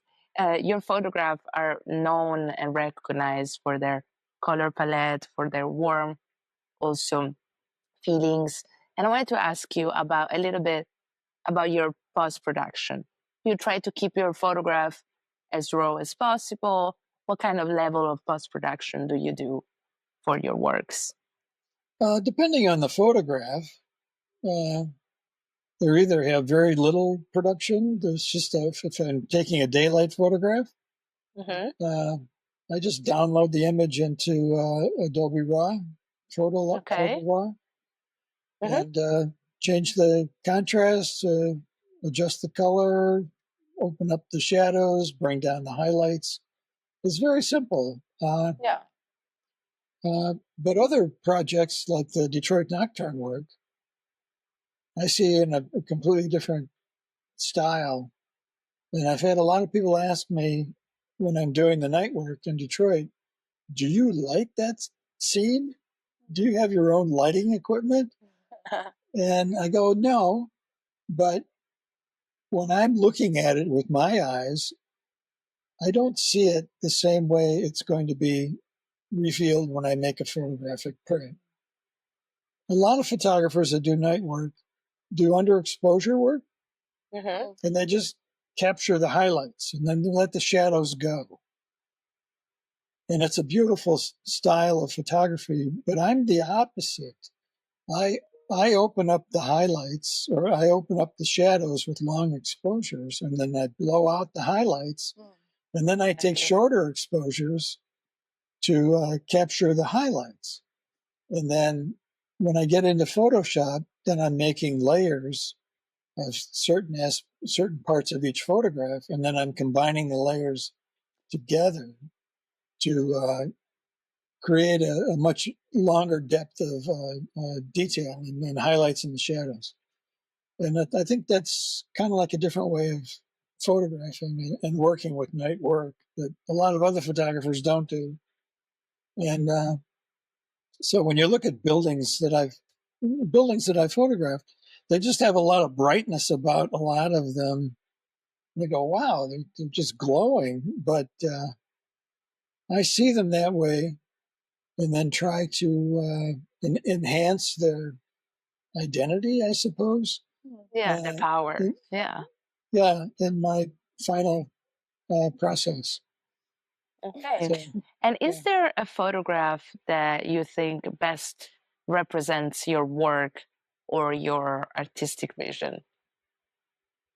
your photographs are known and recognized for their color palette, for their warm, also feelings. And I wanted to ask you about a little bit about your post production. You try to keep your photograph as raw as possible. What kind of level of post production do you do for your works? depending on the photograph, they either have very little production. There's just if I'm taking a daylight photograph, I just download the image into Adobe Raw, Photo Raw, and change the contrast, adjust the color, open up the shadows, bring down the highlights. It's very simple. But other projects like the Detroit Nocturne work, I see in a completely different style. And I've had a lot of people ask me when I'm doing the night work in Detroit, do you like that scene? Do you have your own lighting equipment? And I go, no, but when I'm looking at it with my eyes, I don't see it the same way it's going to be revealed when I make a photographic print. A lot of photographers that do night work do underexposure work, and they just capture the highlights and then they let the shadows go. And it's a beautiful style of photography, but I'm the opposite. I open up the highlights, or I open up the shadows with long exposures, and then I blow out the highlights, and then I take shorter exposures to capture the highlights. And then when I get into Photoshop, then I'm making layers of certain parts of each photograph, and then I'm combining the layers together to create a much longer depth of detail and highlights in the shadows. And I think that's kind of like a different way of photographing and working with night work that a lot of other photographers don't do. And so when you look at buildings that I've buildings that I photographed, they just have a lot of brightness about a lot of them. They go, wow, they're just glowing. But I see them that way and then try to enhance their identity, I suppose. Yeah, the power. Yeah. Yeah, in my final process. Okay. So, And is there a photograph that you think best represents your work or your artistic vision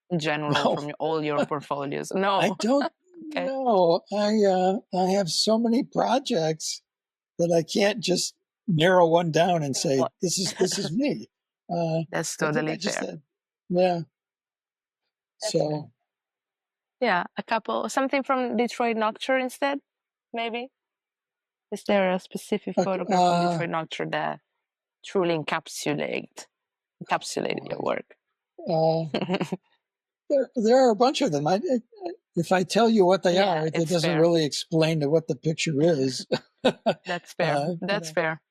in general no, from all your portfolios? No. I don't Okay. know. I have so many projects that I can't just narrow one down and say Well, this is me. that's I think I totally just fair. said, yeah. That's fair. So Yeah, something from Detroit Nocturne instead, maybe? Is there a specific photograph from Detroit Nocturne that truly encapsulated your work? There are a bunch of them. If I tell you what they are, it it's doesn't fair. really explain to what the picture is. That's fair. That's fair.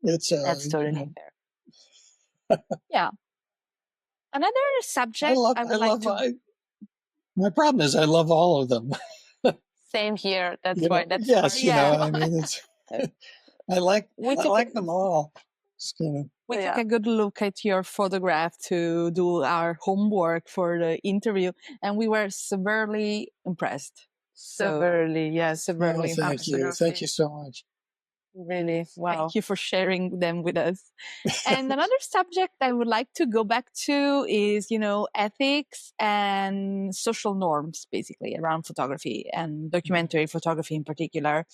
It's That's totally fair. Yeah. Another subject I would like to. My problem is I love all of them. Same here. That's You know, why. That's yes, why. you know, I mean, it's I like them all. We took a good look at your photograph to do our homework for the interview, and we were severely impressed. Severely, yes. Severely thank you. Thank you so much. Really, wow. Thank you for sharing them with us. And another subject I would like to go back to is, ethics and social norms, basically, around photography and documentary photography in particular.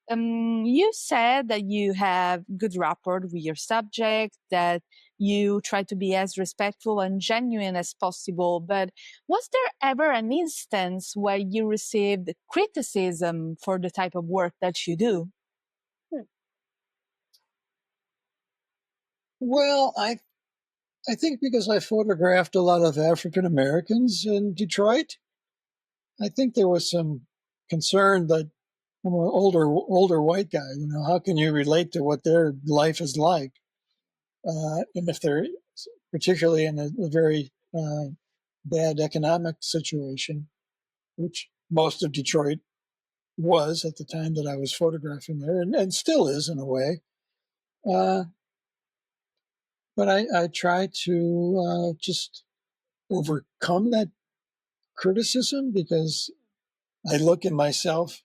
You said that you have good rapport with your subject, that you try to be as respectful and genuine as possible. But was there ever an instance where you received criticism for the type of work that you do? Well, I think because I photographed a lot of African Americans in Detroit, I think there was some concern that I'm an older white guy. How can you relate to what their life is like? And if they're particularly in a very bad economic situation, which most of Detroit was at the time that I was photographing there, and still is in a way. But I try to just overcome that criticism because I look at myself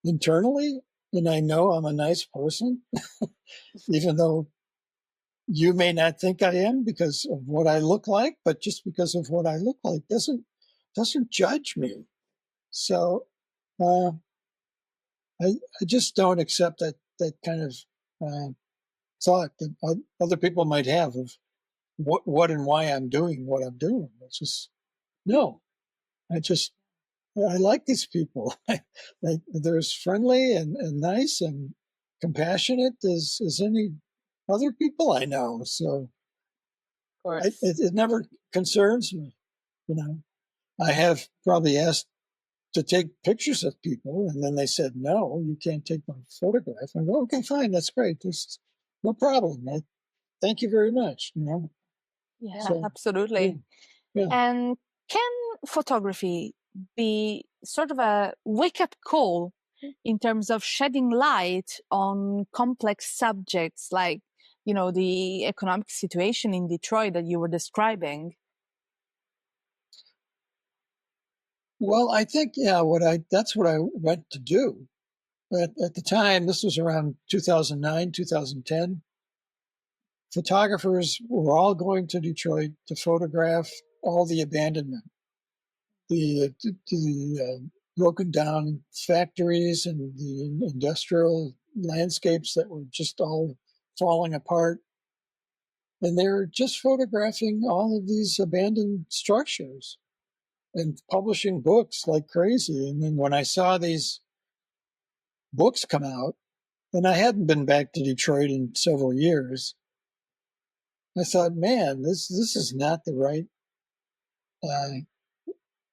internally and I know I'm a nice person, even though you may not think I am because of what I look like, but just because of what I look like doesn't judge me. So uh, I just don't accept that kind of thought that other people might have of what and why I'm doing what I'm doing. It's just no. I like these people. They're as friendly and nice and compassionate as any other people I know. So it never concerns me. I have probably asked to take pictures of people, and then they said, no, you can't take my photograph. I go, okay, fine, that's great. There's no problem. Thank you very much. Yeah, So, absolutely. yeah. And can photography be sort of a wake-up call in terms of shedding light on complex subjects like, the economic situation in Detroit that you were describing? Well, I think, that's what I went to do. At the time, this was around 2009, 2010, photographers were all going to Detroit to photograph all the abandonment, the broken down factories and the industrial landscapes that were just all falling apart. And they were just photographing all of these abandoned structures and publishing books like crazy. And then when I saw these books come out, and I hadn't been back to Detroit in several years, I thought, man, this is not the right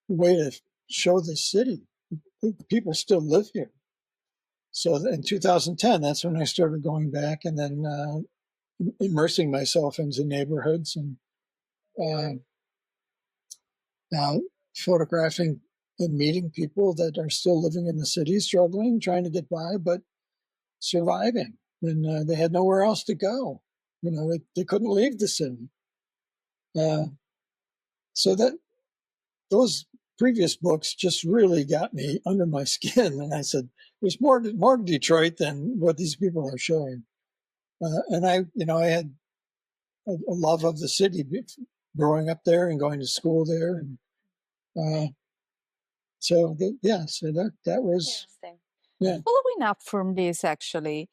way to show the city. People still live here. So in 2010, that's when I started going back, and then immersing myself into neighborhoods and now photographing and meeting people that are still living in the city, struggling, trying to get by, but surviving. And they had nowhere else to go. They couldn't leave the city. So those previous books just really got me under my skin. And I said, there's more to Detroit than what these people are showing. And I had a love of the city, growing up there and going to school there. And so that was, yeah. Following up from this, actually,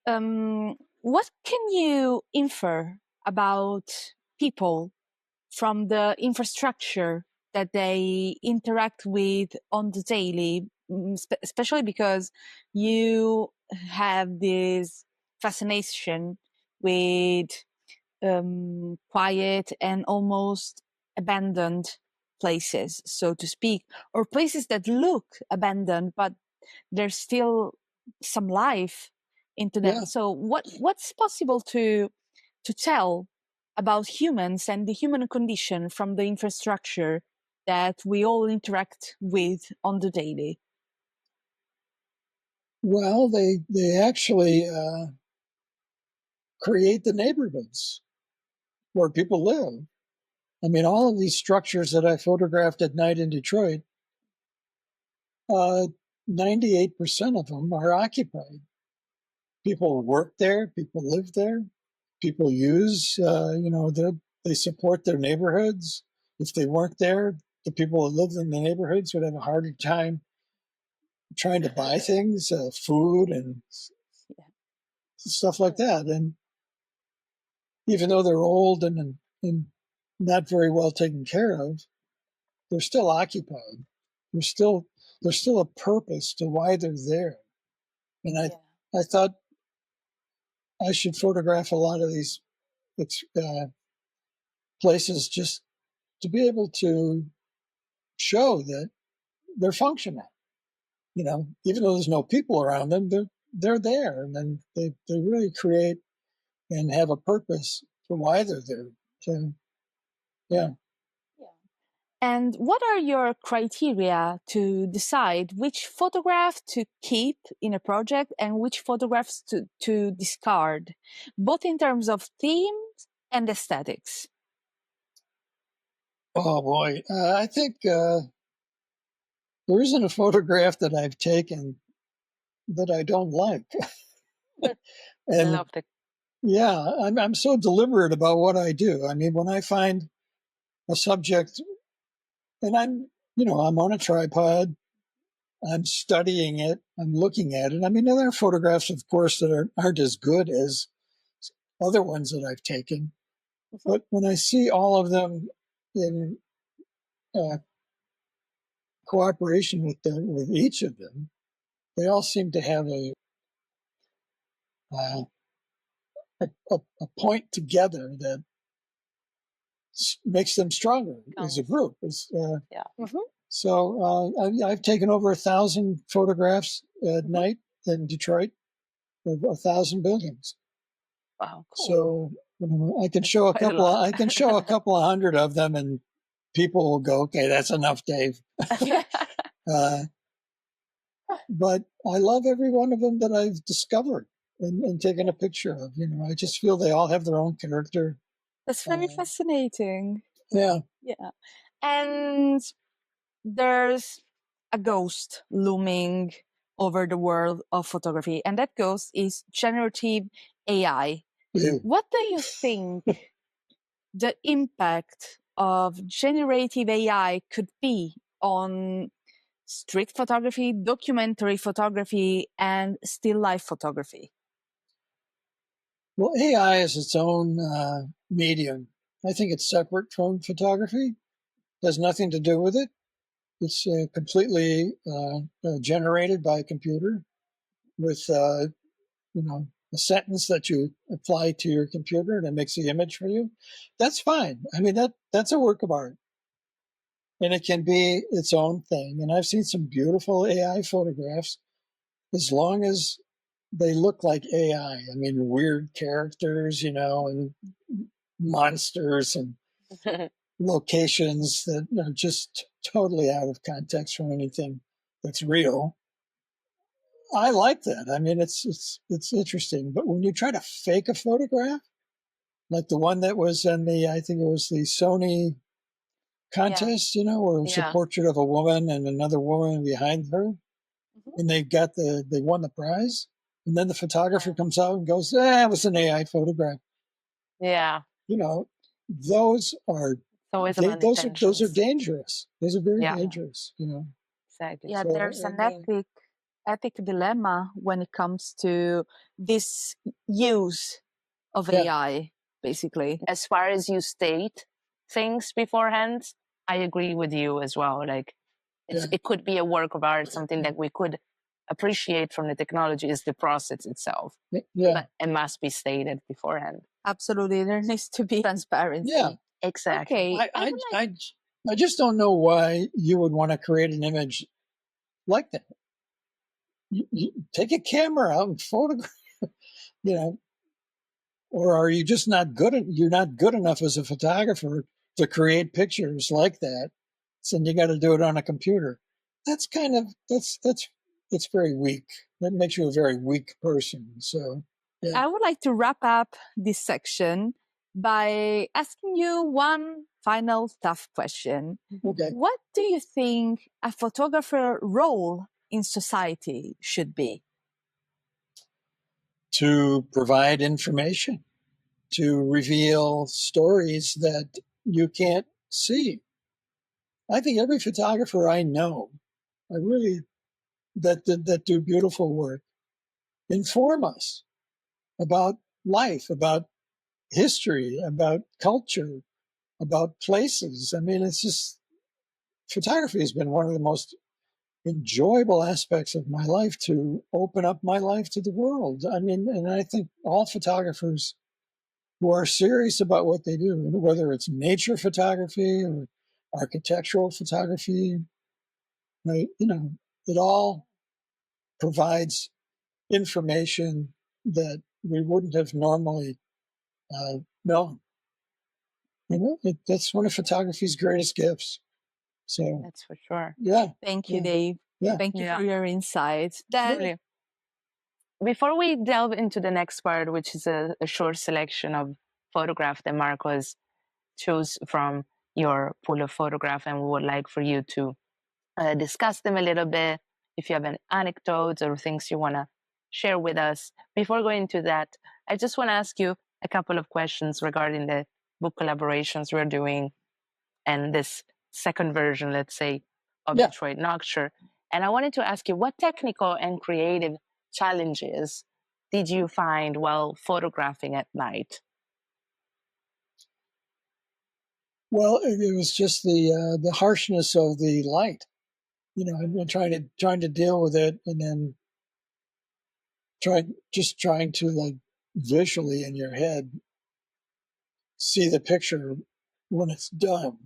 what can you infer about people from the infrastructure that they interact with on the daily, especially because you have this fascination with quiet and almost abandoned places, so to speak, or places that look abandoned, but there's still some life into them. Yeah. So what's possible to tell about humans and the human condition from the infrastructure that we all interact with on the daily? Well, they actually create the neighborhoods where people live. I mean, all of these structures that I photographed at night in Detroit, 98% of them are occupied. People work there, people live there, people use, they support their neighborhoods. If they weren't there, the people that lived in the neighborhoods would have a harder time trying to buy things, food and stuff like that. And even though they're old and not very well taken care of, they're still occupied. There's still a purpose to why they're there. And I thought I should photograph a lot of these places just to be able to show that they're functional. Even though there's no people around them, they're there, and then they really create and have a purpose for why they're there. So, yeah. And what are your criteria to decide which photograph to keep in a project and which photographs to discard, both in terms of themes and aesthetics? Oh boy, I think there isn't a photograph that I've taken that I don't like. I love the. Yeah, I'm so deliberate about what I do. I mean, when I find a subject, and I'm on a tripod, I'm studying it, I'm looking at it. I mean, there are photographs, of course, that aren't as good as other ones that I've taken. But when I see all of them in cooperation with each of them, they all seem to have a point together that makes them stronger as a group. So I've taken over 1,000 photographs at night in Detroit of 1,000 buildings. Wow, cool. So I can show a couple. I can show a couple of hundred of them, and people will go, "Okay, that's enough, Dave." But I love every one of them that I've discovered and taken a picture of. I just feel they all have their own character. That's very fascinating. Yeah. Yeah. And there's a ghost looming over the world of photography, and that ghost is generative AI. Yeah. What do you think the impact of generative AI could be on street photography, documentary photography, and still life photography? Well, AI is its own medium. I think it's separate from photography. It has nothing to do with it. It's completely generated by a computer with, a sentence that you apply to your computer and it makes the image for you. That's fine. I mean, that's a work of art. And it can be its own thing. And I've seen some beautiful AI photographs as long as they look like AI. I mean, weird characters, and monsters and locations that are just totally out of context from anything that's real. I like that. I mean, it's interesting. But when you try to fake a photograph, like the one that was in I think it was the Sony contest, where it was a portrait of a woman and another woman behind her, and they won the prize. And then the photographer comes out and goes, it was an AI photograph. Yeah. Those are always about those are intentions. dangerous. Those are very dangerous, Exactly. Yeah, So, there's an ethic dilemma when it comes to this use of AI, basically. As far as you state things beforehand, I agree with you as well. Like, it could be a work of art, something that we could appreciate from the technology is the process itself. But it must be stated beforehand. Absolutely. There needs to be transparency. Yeah. Exactly. Okay. I just don't know why you would want to create an image like that. You take a camera out and photograph, or are you just not you're not good enough as a photographer to create pictures like that. So you got to do it on a computer. That's that's very weak. That makes you a very weak person. So I would like to wrap up this section by asking you one final tough question. Okay. What do you think a photographer role in society should be? To provide information, to reveal stories that you can't see. I think every photographer I know, that do beautiful work, inform us about life, about history, about culture, about places. I mean, it's just, photography has been one of the most enjoyable aspects of my life, to open up my life to the world. I mean, and I think all photographers who are serious about what they do, whether it's nature photography or architectural photography, right? It all provides information that we wouldn't have normally known. That's one of photography's greatest gifts. So that's for sure. Yeah. Thank you, Dave. Yeah. Thank you for your insights. Then, before we delve into the next part, which is a short selection of photographs that Marcos chose from your pool of photographs, and we would like for you to discuss them a little bit. If you have any anecdotes or things you want to share with us. Before going into that, I just want to ask you a couple of questions regarding the book collaborations we're doing and this second version, let's say, of Detroit Nocturne. And I wanted to ask you, what technical and creative challenges did you find while photographing at night? Well, it was just the harshness of the light. I'm trying to deal with it, and then trying to, like, visually in your head see the picture when it's done.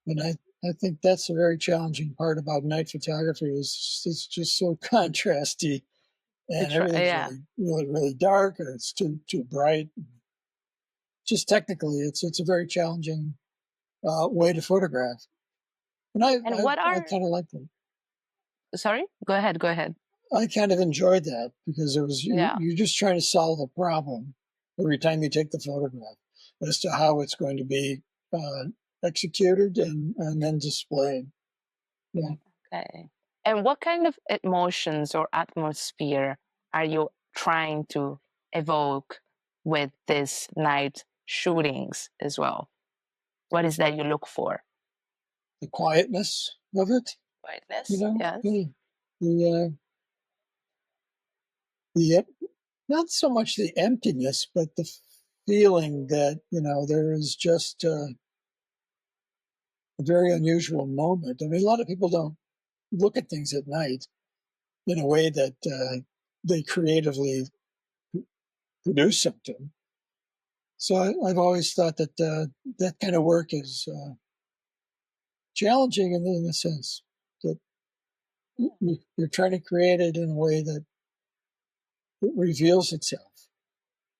And I think that's a very challenging part about night photography, is it's just so contrasty, and everything's really, really dark, or it's too bright. Just technically, it's a very challenging way to photograph. And I kind of liked it. Sorry, go ahead. I kind of enjoyed that, because it was you're just trying to solve a problem every time you take the photograph as to how it's going to be executed and then displayed. Yeah. Okay. And what kind of emotions or atmosphere are you trying to evoke with this night shootings as well? What is that you look for? The quietness of it. Quietness, yes. The not so much the emptiness, but the feeling that there is just a very unusual moment. I mean, a lot of people don't look at things at night in a way that they creatively produce something. So I've always thought that that kind of work is challenging in the sense that you're trying to create it in a way that it reveals itself.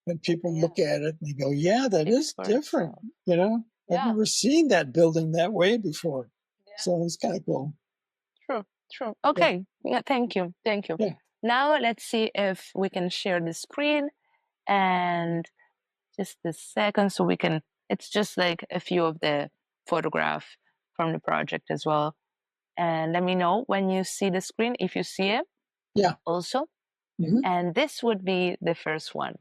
And people Yeah. look at it and they go, yeah, that Speaks is for different. itself. You know, I've Yeah. never seen that building that way before. Yeah. So it's kind of cool. True. Okay. Yeah, thank you. Yeah. Now let's see if we can share the screen and just a second so we can, it's just like a few of the photograph from the project as well. And let me know when you see the screen, if you see it. Yeah. Also. Mhm. And this would be the first one.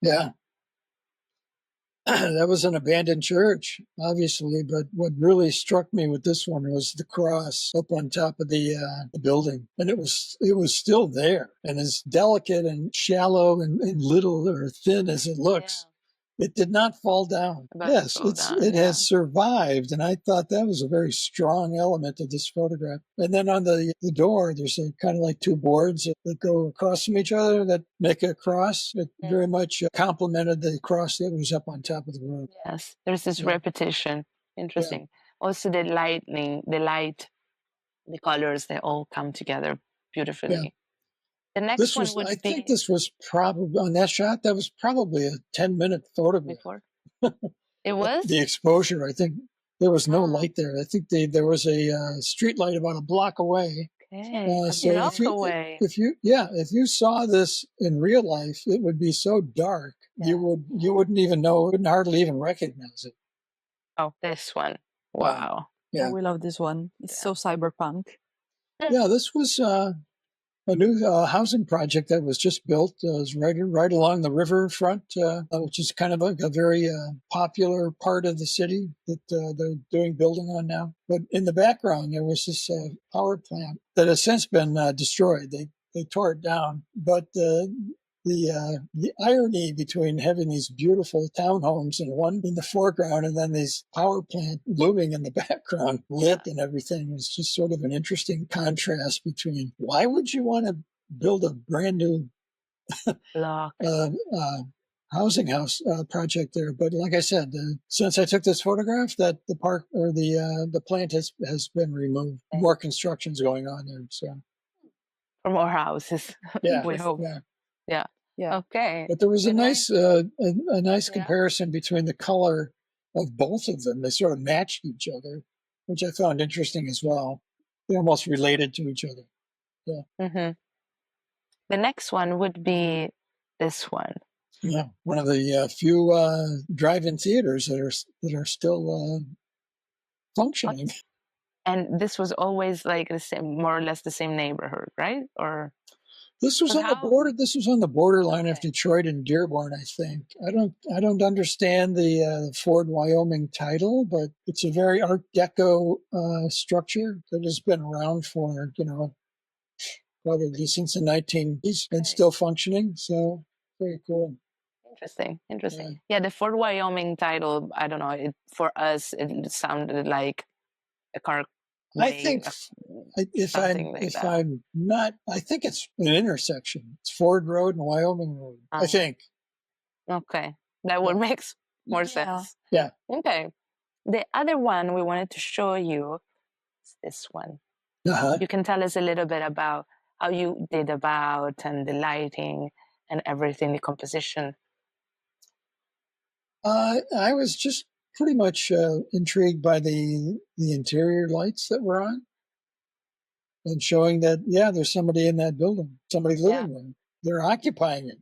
Yeah. That was an abandoned church, obviously, but what really struck me with this one was the cross up on top of the building, and it was still there, and as delicate and shallow and little or thin as it looks, it did not fall down. Yes, it has survived, and I thought that was a very strong element of this photograph. And then on the door, there's a kind of like two boards that go across from each other that make a cross. It very much complemented the cross that was up on top of the road. Yes, there's this repetition. Interesting. Also, the light, the colors, they all come together beautifully. Yeah. The next This one was, would I be think this was probably, on that shot, that was probably a 10-minute photograph. before. It was? The exposure, I think there was no light there. I think there was a street light about a block away. Okay, So block away. if you saw this in real life, it would be so dark you wouldn't even know, wouldn't hardly even recognize it. Oh, this one! Wow. Yeah, we love this one. It's so cyberpunk. Yeah, this was a new housing project that was just built. It was right along the riverfront, which is kind of a very popular part of the city that they're doing building on now. But in the background, there was this power plant that has since been destroyed. They tore it down. But the irony between having these beautiful townhomes and one in the foreground and then these power plant looming in the background, lit and everything, is just sort of an interesting contrast between why would you want to build a brand new block housing house project there. But like I said, since I took this photograph, that the park or the plant has been removed. More construction's going on there. So for more houses. Yeah, we hope. Yeah. Okay. But there was a nice comparison between the color of both of them. They sort of matched each other, which I found interesting as well. They almost related to each other. Yeah. Mm-hmm. The next one would be this one. Yeah, one of the few drive-in theaters that are still functioning. And this was always like the same, more or less the same neighborhood, right? Or this was on the border. This was on the borderline of Detroit and Dearborn, I think. I don't understand the Ford, Wyoming title, but it's a very Art Deco structure that has been around for probably since the 1980s and still functioning. So very cool. Interesting. Yeah, the Fort Wyoming title, I don't know, for us, it sounded like a car. I think I'm not, I think it's an intersection. It's Ford Road and Wyoming Road, I think. Okay, that would make more sense. Yeah. Okay. The other one we wanted to show you is this one. You can tell us a little bit about how you did and the lighting and everything, the composition. I was just pretty much intrigued by the interior lights that were on and showing that, there's somebody in that building, somebody living there. They're occupying it.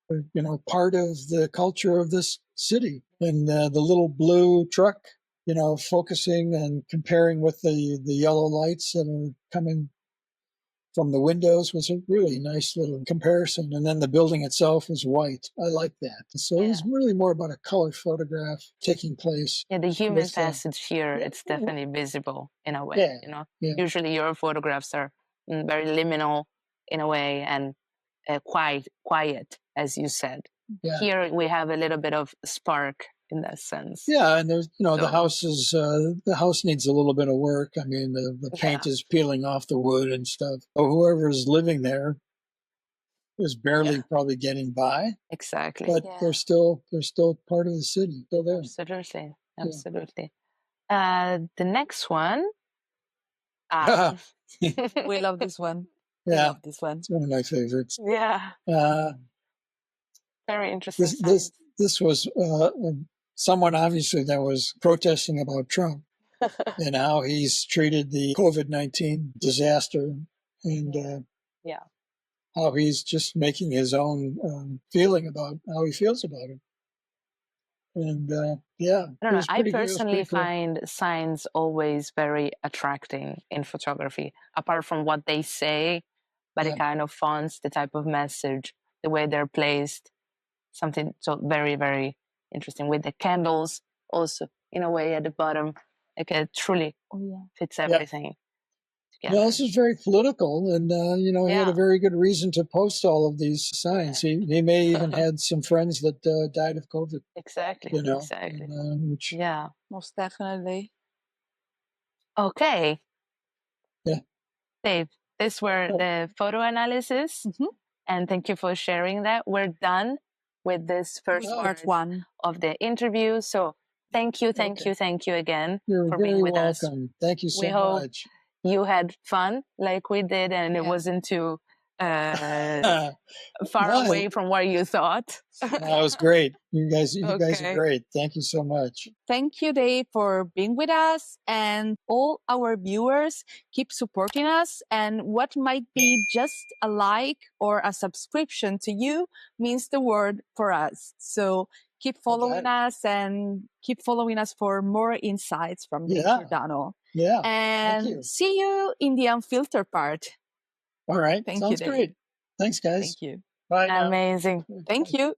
They're, part of the culture of this city. And the little blue truck, focusing and comparing with the yellow lights that are coming from the windows was a really nice little comparison. And then the building itself was white. I like that. So it was really more about a color photograph taking place. Yeah, the human facets here, it's definitely visible in a way. Usually your photographs are very liminal in a way and quiet, as you said. Here we have a little bit of spark in that sense. Yeah, and there's the house needs a little bit of work. I mean, the paint is peeling off the wood and stuff. So whoever is living there is barely probably getting by. Exactly. But they're still part of the city. Still there. Absolutely. The next one. We love this one. I Yeah, love this one. it's one of my favorites. Yeah, Uh, very interesting. this was someone obviously that was protesting about Trump and how he's treated the COVID-19 disaster, and Yeah. how he's just making his own feeling about how he feels about it. And yeah, I don't know. I it was personally pretty cool. find signs always very attracting in photography, apart from what they say, but the Yeah. kind of fonts, the type of message, the way they're placed, something so very, very interesting with the candles also in a way at the bottom. Like it truly fits everything together. Well, this is very political, and he had a very good reason to post all of these signs. He may even had some friends that died of COVID. Exactly. Exactly. Which, yeah. Most definitely. Okay. Yeah. Dave, these were the photo analysis, and thank you for sharing that. We're done with this first part one of the interview. So thank you again You're for very being with us. welcome. Thank you so We hope much. you had fun like we did, and it wasn't too far away from where you thought. That was great. You guys are great. Thank you so much. Thank you, Dave, for being with us, and all our viewers. Keep supporting us, and what might be just a like or a subscription to you means the world for us. So keep following us, and keep following us for more insights from Dave Jordano. Yeah. And see you in the unfiltered part. All right. Thank Sounds you, Dave. great. Thanks, guys. Thank you. Bye now. Amazing. Thank you.